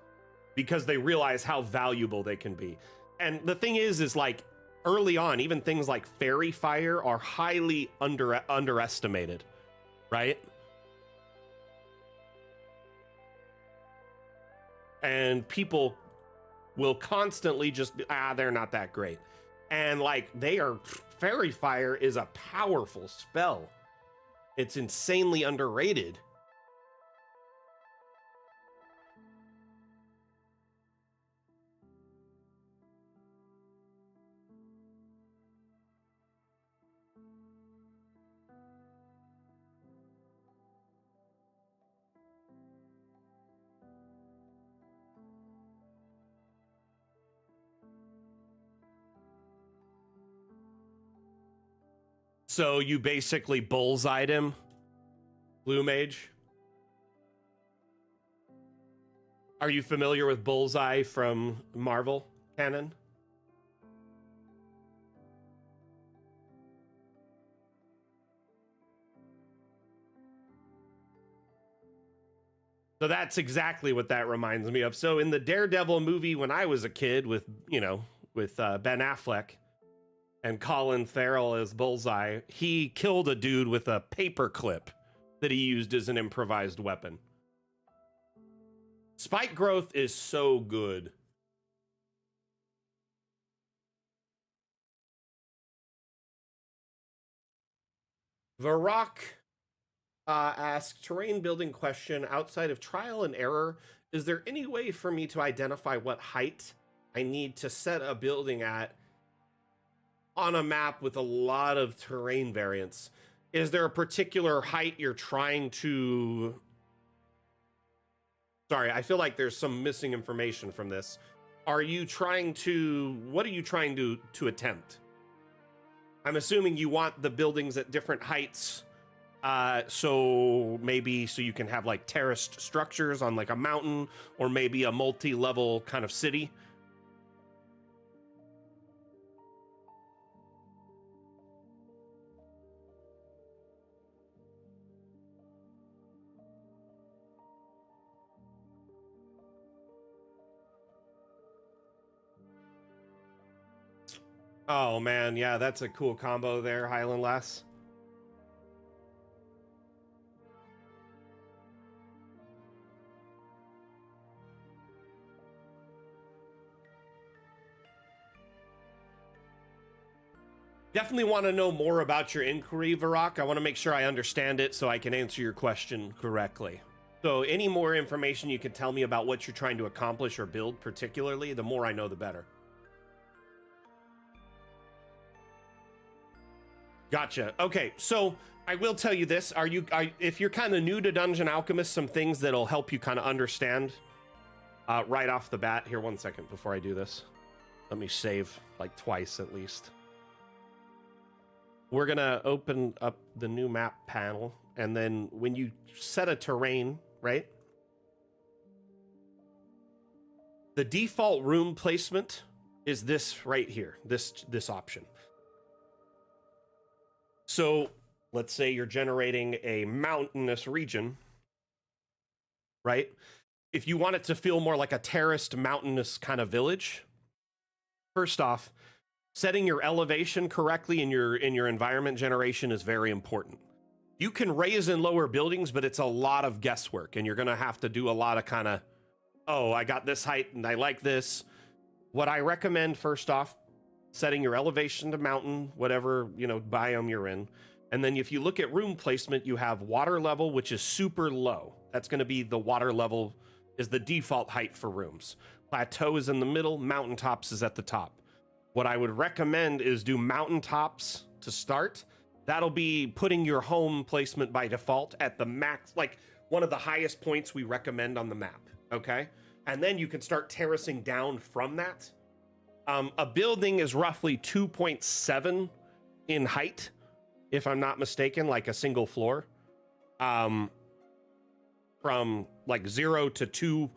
Speaker 1: because they realize how valuable they can be. And the thing is like early on, even things like Fairy Fire are highly underestimated, right? And people will constantly just be, they're not that great. And like Fairy Fire is a powerful spell. It's insanely underrated. So you basically bullseyed him, Blue Mage. Are you familiar with Bullseye from Marvel canon? So that's exactly what that reminds me of. So in the Daredevil movie when I was a kid with Ben Affleck and Colin Farrell as Bullseye, he killed a dude with a paper clip that he used as an improvised weapon. Spike growth is so good. Varrock asks, terrain building question, outside of trial and error, is there any way for me to identify what height I need to set a building at on a map with a lot of terrain variance? Is there a particular height you're trying to... Sorry, I feel like there's some missing information from this. Are you trying to... What are you trying to attempt? I'm assuming you want the buildings at different heights, so maybe so you can have like terraced structures on like a mountain, or maybe a multi-level kind of city. Oh man, yeah, that's a cool combo there, Highland Lass. Definitely want to know more about your inquiry, Varrock. I want to make sure I understand it so I can answer your question correctly. So any more information you can tell me about what you're trying to accomplish or build particularly, the more I know, the better. Gotcha. Okay, so I will tell you this. If you're kind of new to Dungeon Alchemist, some things that'll help you kind of understand right off the bat. Here, one second before I do this. Let me save like twice at least. We're gonna open up the new map panel, and then when you set a terrain, right? The default room placement is this right here, this option. So let's say you're generating a mountainous region, right? If you want it to feel more like a terraced mountainous kind of village, first off, setting your elevation correctly in your environment generation is very important. You can raise and lower buildings, but it's a lot of guesswork, and you're going to have to do a lot of kind of, oh, I got this height and I like this. What I recommend, first off, setting your elevation to mountain, whatever, biome you're in. And then if you look at room placement, you have water level, which is super low. That's going to be the water level is the default height for rooms. Plateau is in the middle, mountaintops is at the top. What I would recommend is do mountaintops to start. That'll be putting your home placement by default at the max, like one of the highest points we recommend on the map, okay? And then you can start terracing down from that. A building is roughly 2.7 in height, if I'm not mistaken, like a single floor. From like 0 to 2,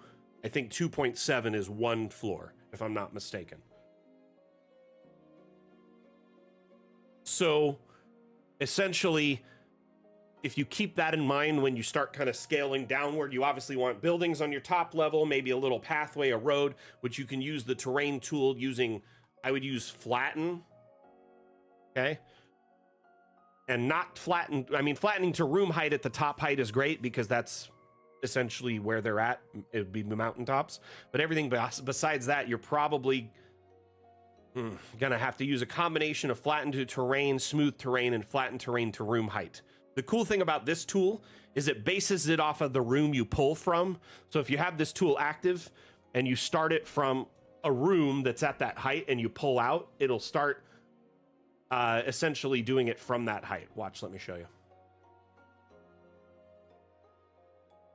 Speaker 1: I think 2.7 is one floor, if I'm not mistaken. So essentially, if you keep that in mind when you start kind of scaling downward, you obviously want buildings on your top level, maybe a little pathway, a road, which you can use the terrain tool using, I would use flatten, okay? And not flatten, I mean, flattening to room height at the top height is great because that's essentially where they're at. It would be the mountaintops. But everything besides that, you're probably gonna have to use a combination of flattened to terrain, smooth terrain, and flattened terrain to room height. The cool thing about this tool is it bases it off of the room you pull from. So if you have this tool active and you start it from a room that's at that height and you pull out, it'll start essentially doing it from that height. Watch, let me show you.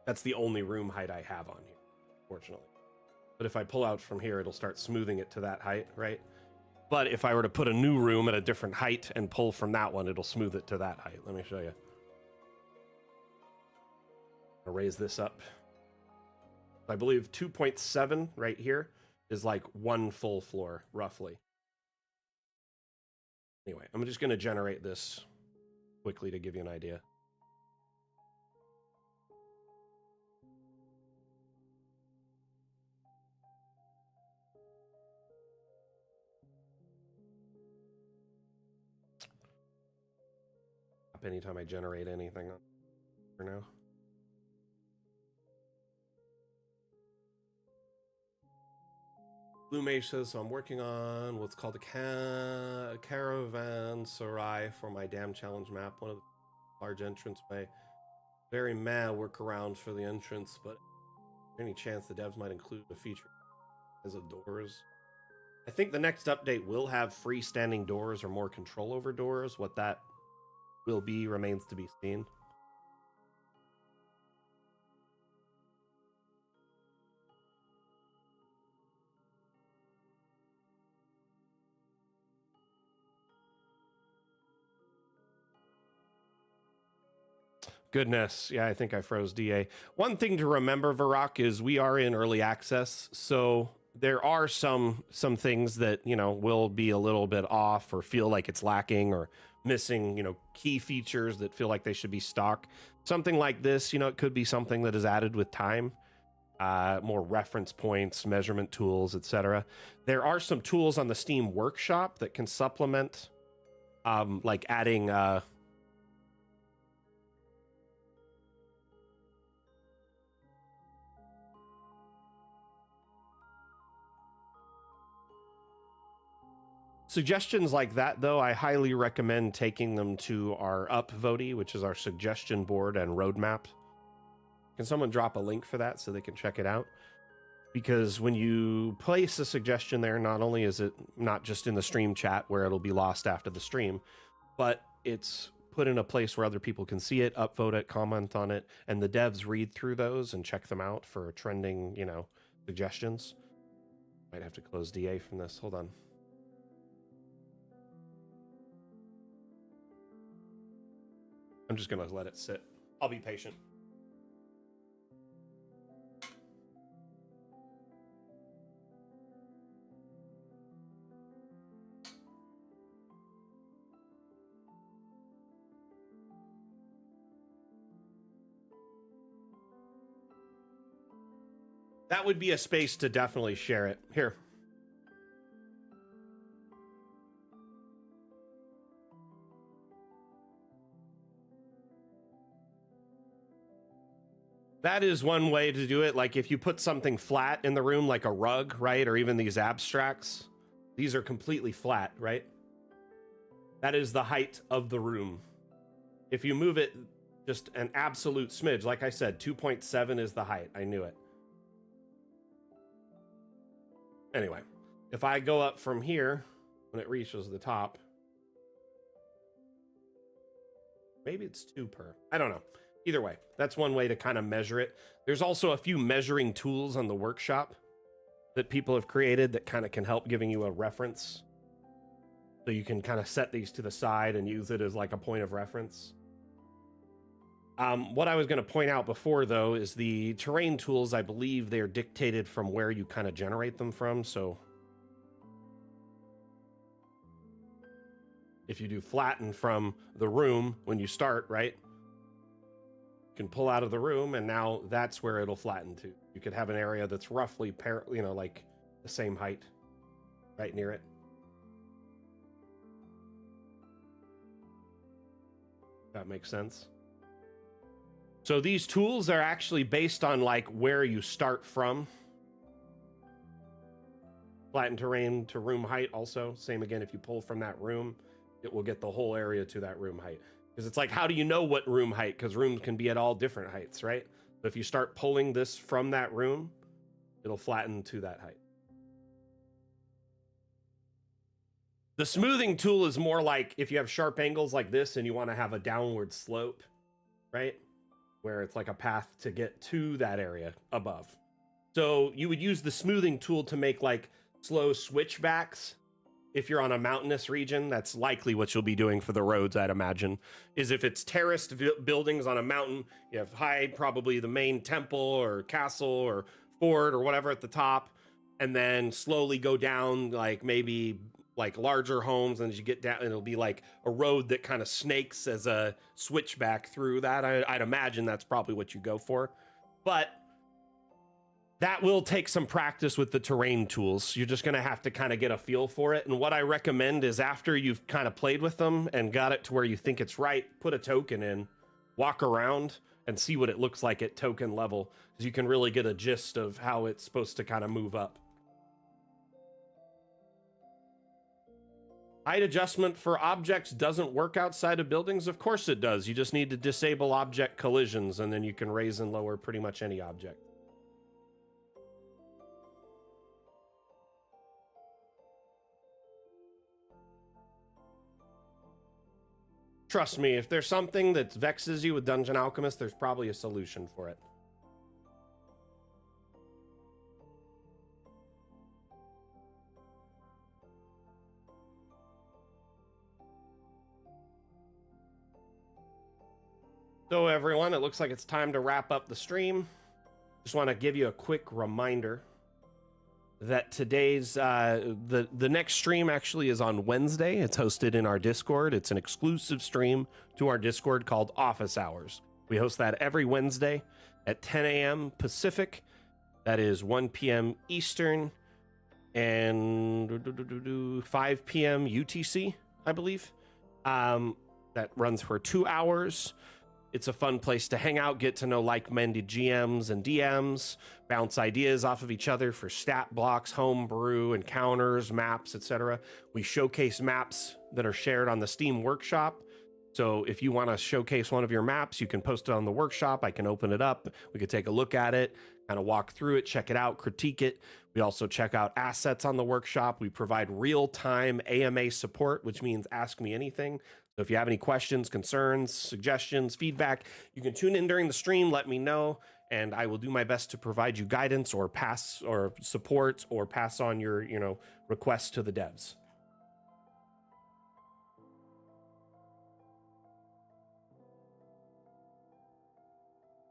Speaker 1: That's the only room height I have on here, fortunately. But if I pull out from here, it'll start smoothing it to that height, right? But if I were to put a new room at a different height and pull from that one, it'll smooth it to that height. Let me show you. I'll raise this up. I believe 2.7 right here is like one full floor, roughly. Anyway, I'm just going to generate this quickly to give you an idea. Anytime I generate anything for now. Blue Mage says, so I'm working on what's called a caravanserai for my dam challenge map, one of the large entranceway. Very mad workaround for the entrance, but any chance the devs might include a feature as of doors? I think the next update will have freestanding doors or more control over doors. What that will be remains to be seen. Goodness. Yeah, I think I froze DA. One thing to remember, Varrock, is we are in early access, so there are some things that, you know, will be a little bit off or feel like it's lacking or missing, you know, key features that feel like they should be stock. Something like this, you know, it could be something that is added with time. More reference points, measurement tools, etc. There are some tools on the Steam Workshop that can supplement, like adding suggestions like that, though. I highly recommend taking them to our Upvote, which is our suggestion board and roadmap. Can someone drop a link for that so they can check it out? Because when you place a suggestion there, not only is it not just in the stream chat where it'll be lost after the stream, but it's put in a place where other people can see it, upvote it, comment on it, and the devs read through those and check them out for trending, you know, suggestions. Might have to close DA from this. Hold on. I'm just going to let it sit. I'll be patient. That would be a space to definitely share it. Here. That is one way to do it. Like if you put something flat in the room, like a rug, right? Or even these abstracts, these are completely flat, right? That is the height of the room. If you move it just an absolute smidge, like I said, 2.7 is the height. I knew it. Anyway, if I go up from here, when it reaches the top, maybe it's 2 per. I don't know. Either way, that's one way to kind of measure it. There's also a few measuring tools on the workshop that people have created that kind of can help giving you a reference. So you can kind of set these to the side and use it as like a point of reference. What I was going to point out before, though, is the terrain tools. I believe they're dictated from where you kind of generate them from. So if you do flatten from the room when you start, right? Can pull out of the room, and now that's where it'll flatten to. You could have an area that's roughly, you know, like the same height right near it. That makes sense. So these tools are actually based on like where you start from. Flatten terrain to room height also. Same again, if you pull from that room, it will get the whole area to that room height. Because it's like, how do you know what room height? Because rooms can be at all different heights, right? But if you start pulling this from that room, it'll flatten to that height. The smoothing tool is more like if you have sharp angles like this and you want to have a downward slope, right? Where it's like a path to get to that area above. So you would use the smoothing tool to make like slow switchbacks. If you're on a mountainous region, that's likely what you'll be doing for the roads, I'd imagine, is if it's terraced buildings on a mountain, you have high, probably the main temple or castle or fort or whatever at the top, and then slowly go down, like maybe like larger homes, and as you get down, it'll be like a road that kind of snakes as a switchback through that. I'd imagine that's probably what you go for. But that will take some practice with the terrain tools. You're just going to have to kind of get a feel for it. And what I recommend is after you've kind of played with them and got it to where you think it's right, put a token in, walk around and see what it looks like at token level, because you can really get a gist of how it's supposed to kind of move up. Height adjustment for objects doesn't work outside of buildings. Of course it does. You just need to disable object collisions, and then you can raise and lower pretty much any object. Trust me, if there's something that vexes you with Dungeon Alchemist, there's probably a solution for it. So everyone, it looks like it's time to wrap up the stream. Just want to give you a quick reminder that today's the next stream actually is on Wednesday. It's hosted in our Discord. It's an exclusive stream to our Discord called Office Hours. We host that every Wednesday at 10 a.m. Pacific. That is 1 p.m. Eastern and 5 p.m. UTC, I believe. That runs for 2 hours. It's a fun place to hang out, get to know like-minded GMs and DMs, bounce ideas off of each other for stat blocks, homebrew, encounters, maps, etc. We showcase maps that are shared on the Steam Workshop. So if you want to showcase one of your maps, you can post it on the workshop. I can open it up. We could take a look at it, kind of walk through it, check it out, critique it. We also check out assets on the workshop. We provide real-time AMA support, which means ask me anything. So if you have any questions, concerns, suggestions, feedback, you can tune in during the stream, let me know, and I will do my best to provide you guidance or pass or support or pass on your, requests to the devs.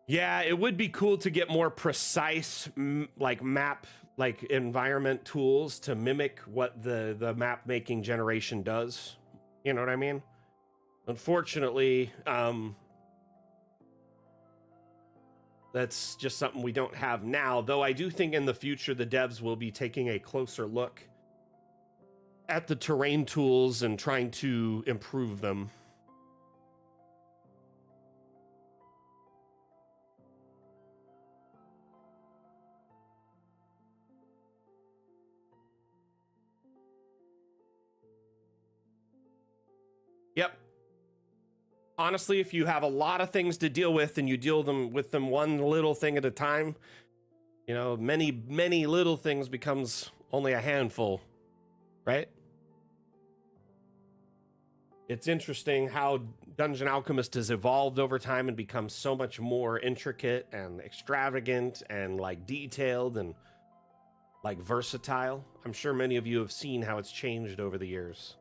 Speaker 1: Yeah, it would be cool to get more precise map environment tools to mimic what the map making generation does. You know what I mean? Unfortunately, that's just something we don't have now, though I do think in the future the devs will be taking a closer look at the terrain tools and trying to improve them. Yep. Honestly, if you have a lot of things to deal with and you deal with them one little thing at a time, many little things becomes only a handful, right? It's interesting how Dungeon Alchemist has evolved over time and become so much more intricate and extravagant and detailed and versatile. I'm sure many of you have seen how it's changed over the years.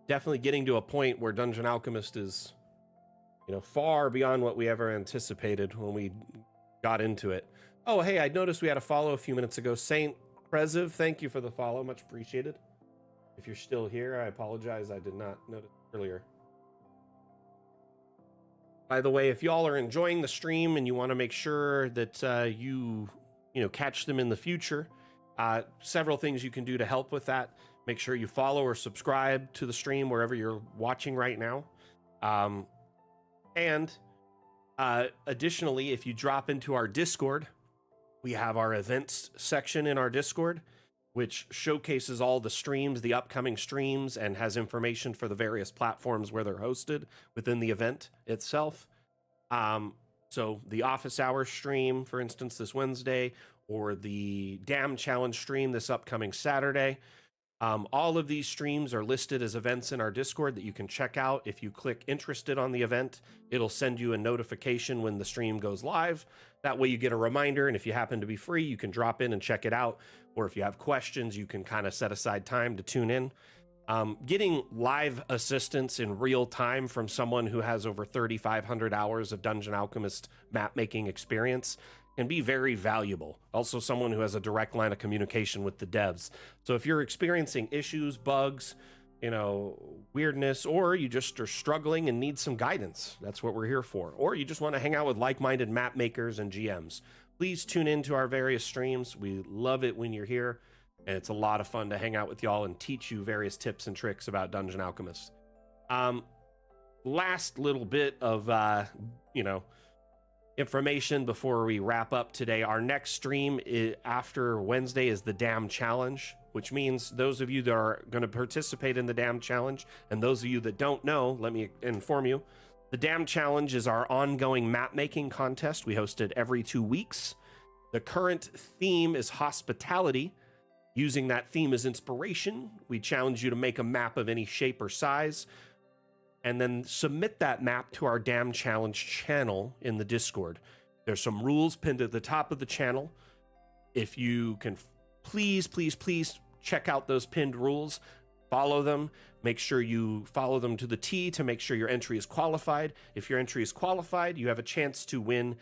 Speaker 1: Definitely getting to a point where Dungeon Alchemist is, far beyond what we ever anticipated when we got into it. Oh, hey, I noticed we had a follow a few minutes ago. Saint Preziv, thank you for the follow. Much appreciated. If you're still here, I apologize. I did not notice earlier. By the way, if y'all are enjoying the stream and you want to make sure that you catch them in the future, several things you can do to help with that. Make sure you follow or subscribe to the stream wherever you're watching right now. Additionally, if you drop into our Discord, we have our events section in our Discord, which showcases all the streams, the upcoming streams, and has information for the various platforms where they're hosted within the event itself. So the Office Hours stream, for instance, this Wednesday, or the Dam Challenge stream this upcoming Saturday. All of these streams are listed as events in our Discord that you can check out. If you click interested on the event, it'll send you a notification when the stream goes live. That way you get a reminder, and if you happen to be free, you can drop in and check it out. Or if you have questions, you can kind of set aside time to tune in. Getting live assistance in real time from someone who has over 3,500 hours of Dungeon Alchemist map making experience can be very valuable. Also, someone who has a direct line of communication with the devs. So if you're experiencing issues, bugs, weirdness, or you just are struggling and need some guidance, that's what we're here for. Or you just want to hang out with like-minded map makers and GMs, please tune into our various streams. We love it when you're here, and it's a lot of fun to hang out with y'all and teach you various tips and tricks about Dungeon Alchemist. Last little bit of, information before we wrap up today. Our next stream after Wednesday is the Dam Challenge, which means those of you that are going to participate in the Dam Challenge, and those of you that don't know, let me inform you. The Dam Challenge is our ongoing map making contest. We host it every 2 weeks. The current theme is hospitality. Using that theme as inspiration, we challenge you to make a map of any shape or size, and then submit that map to our Dam Challenge channel in the Discord. There's some rules pinned at the top of the channel. If you can please check out those pinned rules, follow them, make sure you follow them to the T to make sure your entry is qualified. If your entry is qualified, you have a chance to win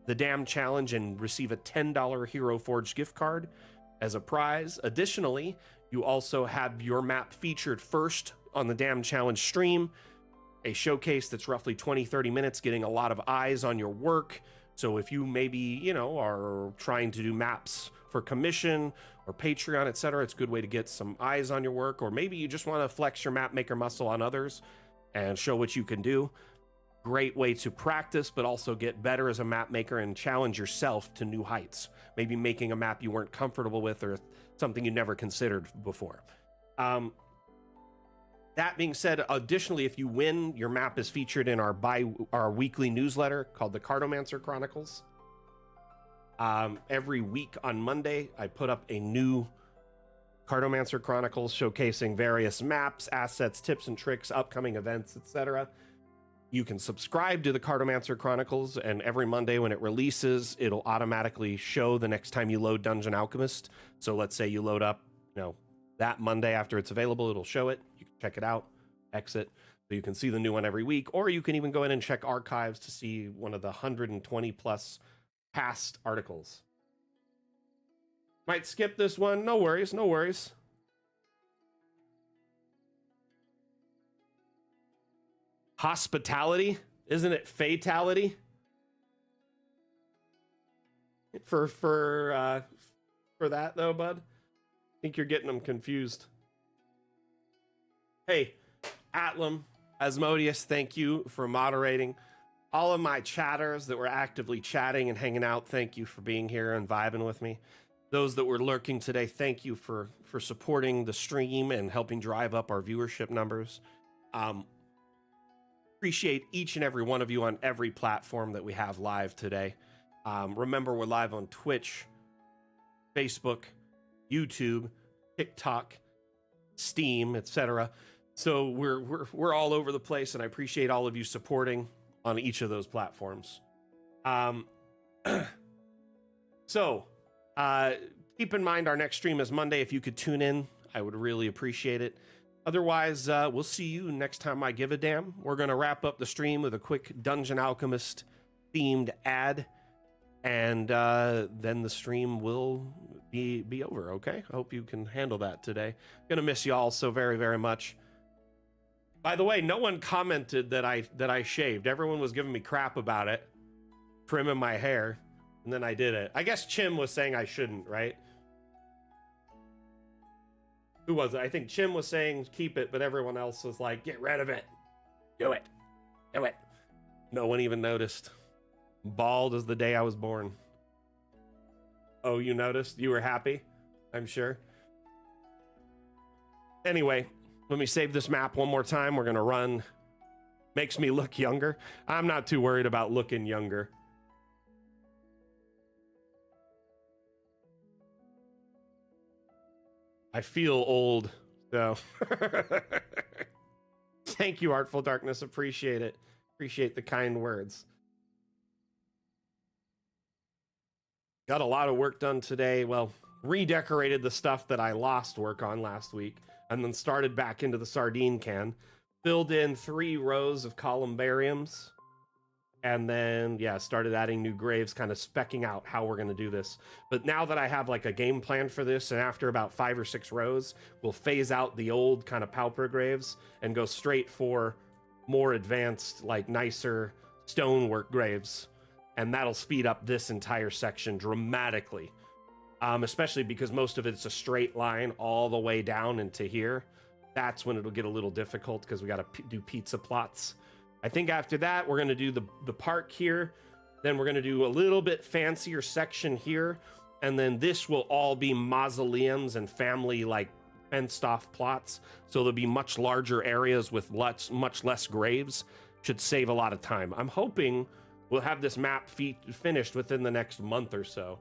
Speaker 1: the Dam Challenge and receive a $10 Hero Forge gift card as a prize. Additionally, you also have your map featured first on the Dam Challenge stream, a showcase that's roughly 20-30 minutes, getting a lot of eyes on your work. So if you maybe, are trying to do maps for commission or Patreon, etc., it's a good way to get some eyes on your work. Or maybe you just want to flex your map maker muscle on others and show what you can do. Great way to practice, but also get better as a map maker and challenge yourself to new heights. Maybe making a map you weren't comfortable with or something you never considered before. That being said, additionally, if you win, your map is featured in our weekly newsletter called the Cartomancer Chronicles. Every week on Monday, I put up a new Cartomancer Chronicles showcasing various maps, assets, tips and tricks, upcoming events, etc. You can subscribe to the Cartomancer Chronicles, and every Monday when it releases, it'll automatically show the next time you load Dungeon Alchemist. So let's say you load up, that Monday after it's available, it'll show it. You can check it out, exit, so you can see the new one every week, or you can even go in and check archives to see one of the 120 plus past articles. Might skip this one. No worries, no worries. Hospitality, isn't it fatality? For that though, bud. I think you're getting them confused. Hey, Atlam, Asmodeus, thank you for moderating. All of my chatters that were actively chatting and hanging out, thank you for being here and vibing with me. Those that were lurking today, thank you for supporting the stream and helping drive up our viewership numbers. Appreciate each and every one of you on every platform that we have live today. Remember, we're live on Twitch, Facebook, YouTube, TikTok, Steam, etc. So we're all over the place, and I appreciate all of you supporting on each of those platforms. Keep in mind our next stream is Monday. If you could tune in, I would really appreciate it. Otherwise, we'll see you next time I give a damn. We're going to wrap up the stream with a quick Dungeon Alchemist themed ad, and then the stream will be over, okay? I hope you can handle that today. Gonna miss you all so very, very much. By the way, no one commented that I shaved. Everyone was giving me crap about it, trimming my hair, and then I did it. I guess Chim was saying I shouldn't, right? Who was it? I think Chim was saying keep it, but everyone else was like, get rid of it. Do it. Do it. No one even noticed. Bald as the day I was born. Oh, you noticed? You were happy? I'm sure. Anyway, let me save this map one more time. We're going to run. Makes me look younger. I'm not too worried about looking younger. I feel old, so. Thank you, Artful Darkness. Appreciate it. Appreciate the kind words. Got a lot of work done today. Well, redecorated the stuff that I lost work on last week, and then started back into the sardine can. Filled in 3 rows of columbariums, and then, started adding new graves, kind of specking out how we're going to do this. But now that I have like a game plan for this, and after about 5 or 6 rows, we'll phase out the old kind of pauper graves and go straight for more advanced, like nicer stonework graves. And that'll speed up this entire section dramatically, especially because most of it's a straight line all the way down into here. That's when it'll get a little difficult because we got to do pizza plots. I think after that, we're going to do the park here, Then we're going to do a little bit fancier section here. And then this will all be mausoleums and family like fenced off plots. So there'll be much larger areas with much less graves. Should save a lot of time. I'm hoping we'll have this map finished within the next month or so.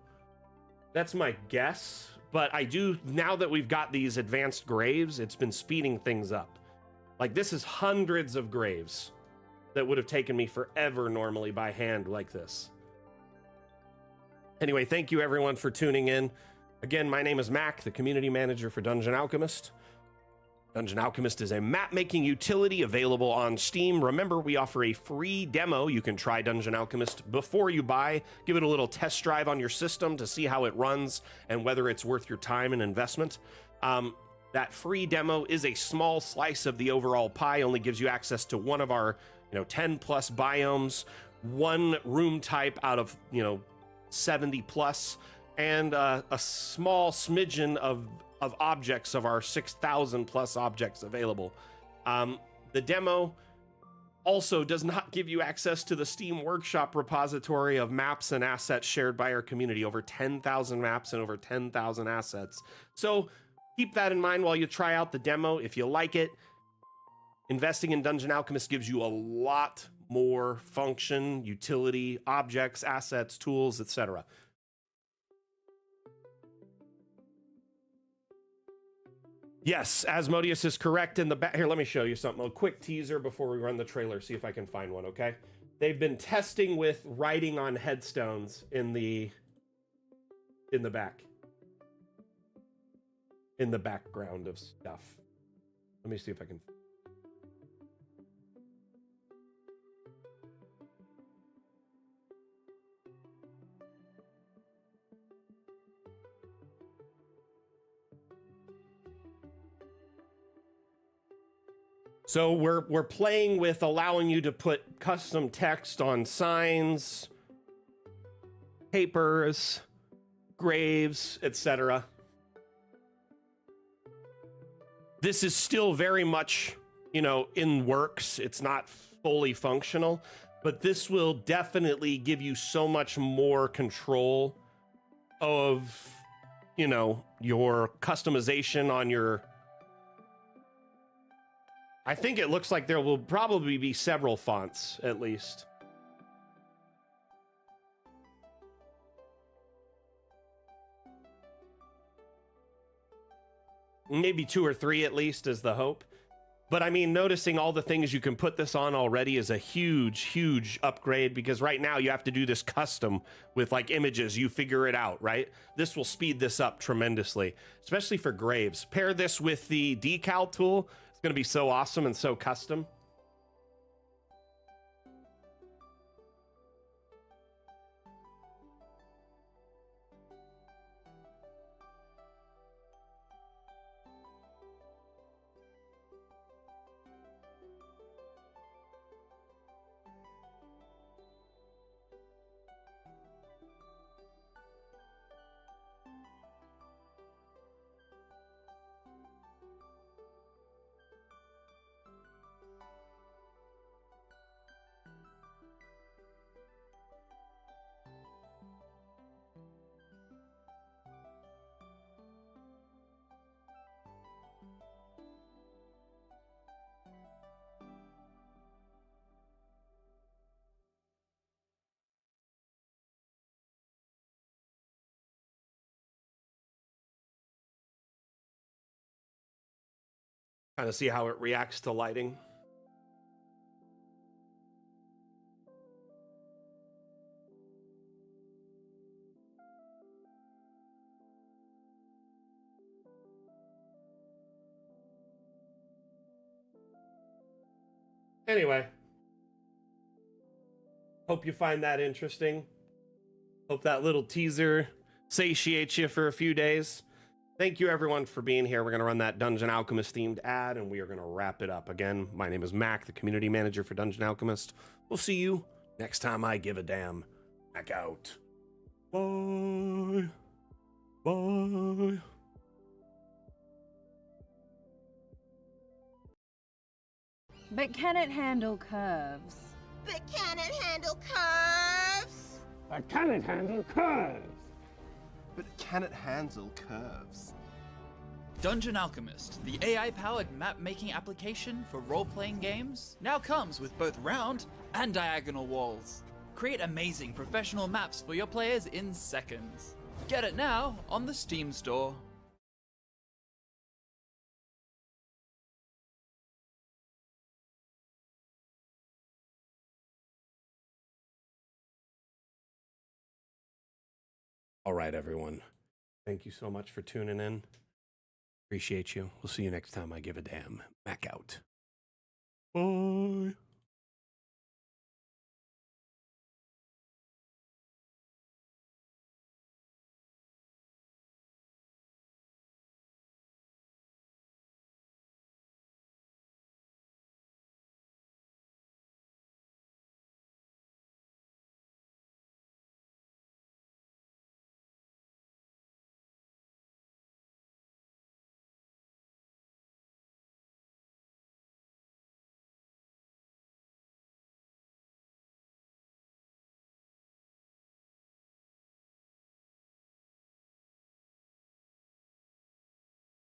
Speaker 1: That's my guess. But I do, now that we've got these advanced graves, it's been speeding things up. Like this is hundreds of graves that would have taken me forever normally by hand like this. Anyway, thank you everyone for tuning in. Again, my name is Mac, the community manager for Dungeon Alchemist. Dungeon Alchemist is a map-making utility available on Steam. Remember, we offer a free demo. You can try Dungeon Alchemist before you buy. Give it a little test drive on your system to see how it runs and whether it's worth your time and investment. That free demo is a small slice of the overall pie, only gives you access to one of our 10 plus biomes, one room type out of 70 plus, and a small smidgen of objects of our 6,000 plus objects available. The demo also does not give you access to the Steam Workshop repository of maps and assets shared by our community. Over 10,000 maps and over 10,000 assets. So keep that in mind while you try out the demo. If you like it, investing in Dungeon Alchemist gives you a lot more function, utility, objects, assets, tools, etc. Yes, Asmodeus is correct in the back. Here, let me show you something. A quick teaser before we run the trailer, see if I can find one, okay? They've been testing with writing on headstones in the back. In the background of stuff. Let me see if I can... So we're playing with allowing you to put custom text on signs, papers, graves, etc. This is still very much, in works. It's not fully functional, but this will definitely give you so much more control of, your customization on your... I think it looks like there will probably be several fonts, at least. Maybe 2 or 3 at least is the hope. But I mean, noticing all the things you can put this on already is a huge, huge upgrade, because right now you have to do this custom with like images. You figure it out, right? This will speed this up tremendously, especially for graves. Pair this with the decal tool. It's going to be so awesome and so custom. Kind of see how it reacts to lighting. Anyway, hope you find that interesting. Hope that little teaser satiates you for a few days. Thank you everyone for being here. We're going to run that Dungeon Alchemist themed ad and we are going to wrap it up. Again, my name is Mac, the community manager for Dungeon Alchemist. We'll see you next time I give a damn. Mac out. Bye. Bye.
Speaker 2: But can it handle curves?
Speaker 3: But can it handle curves?
Speaker 2: But can it handle curves?
Speaker 3: But can it handle curves?
Speaker 4: Dungeon Alchemist, the AI-powered map-making application for role-playing games, now comes with both round and diagonal walls. Create amazing professional maps for your players in seconds. Get it now on the Steam store.
Speaker 1: All right, everyone. Thank you so much for tuning in. Appreciate you. We'll see you next time I give a damn. Mac out. Bye.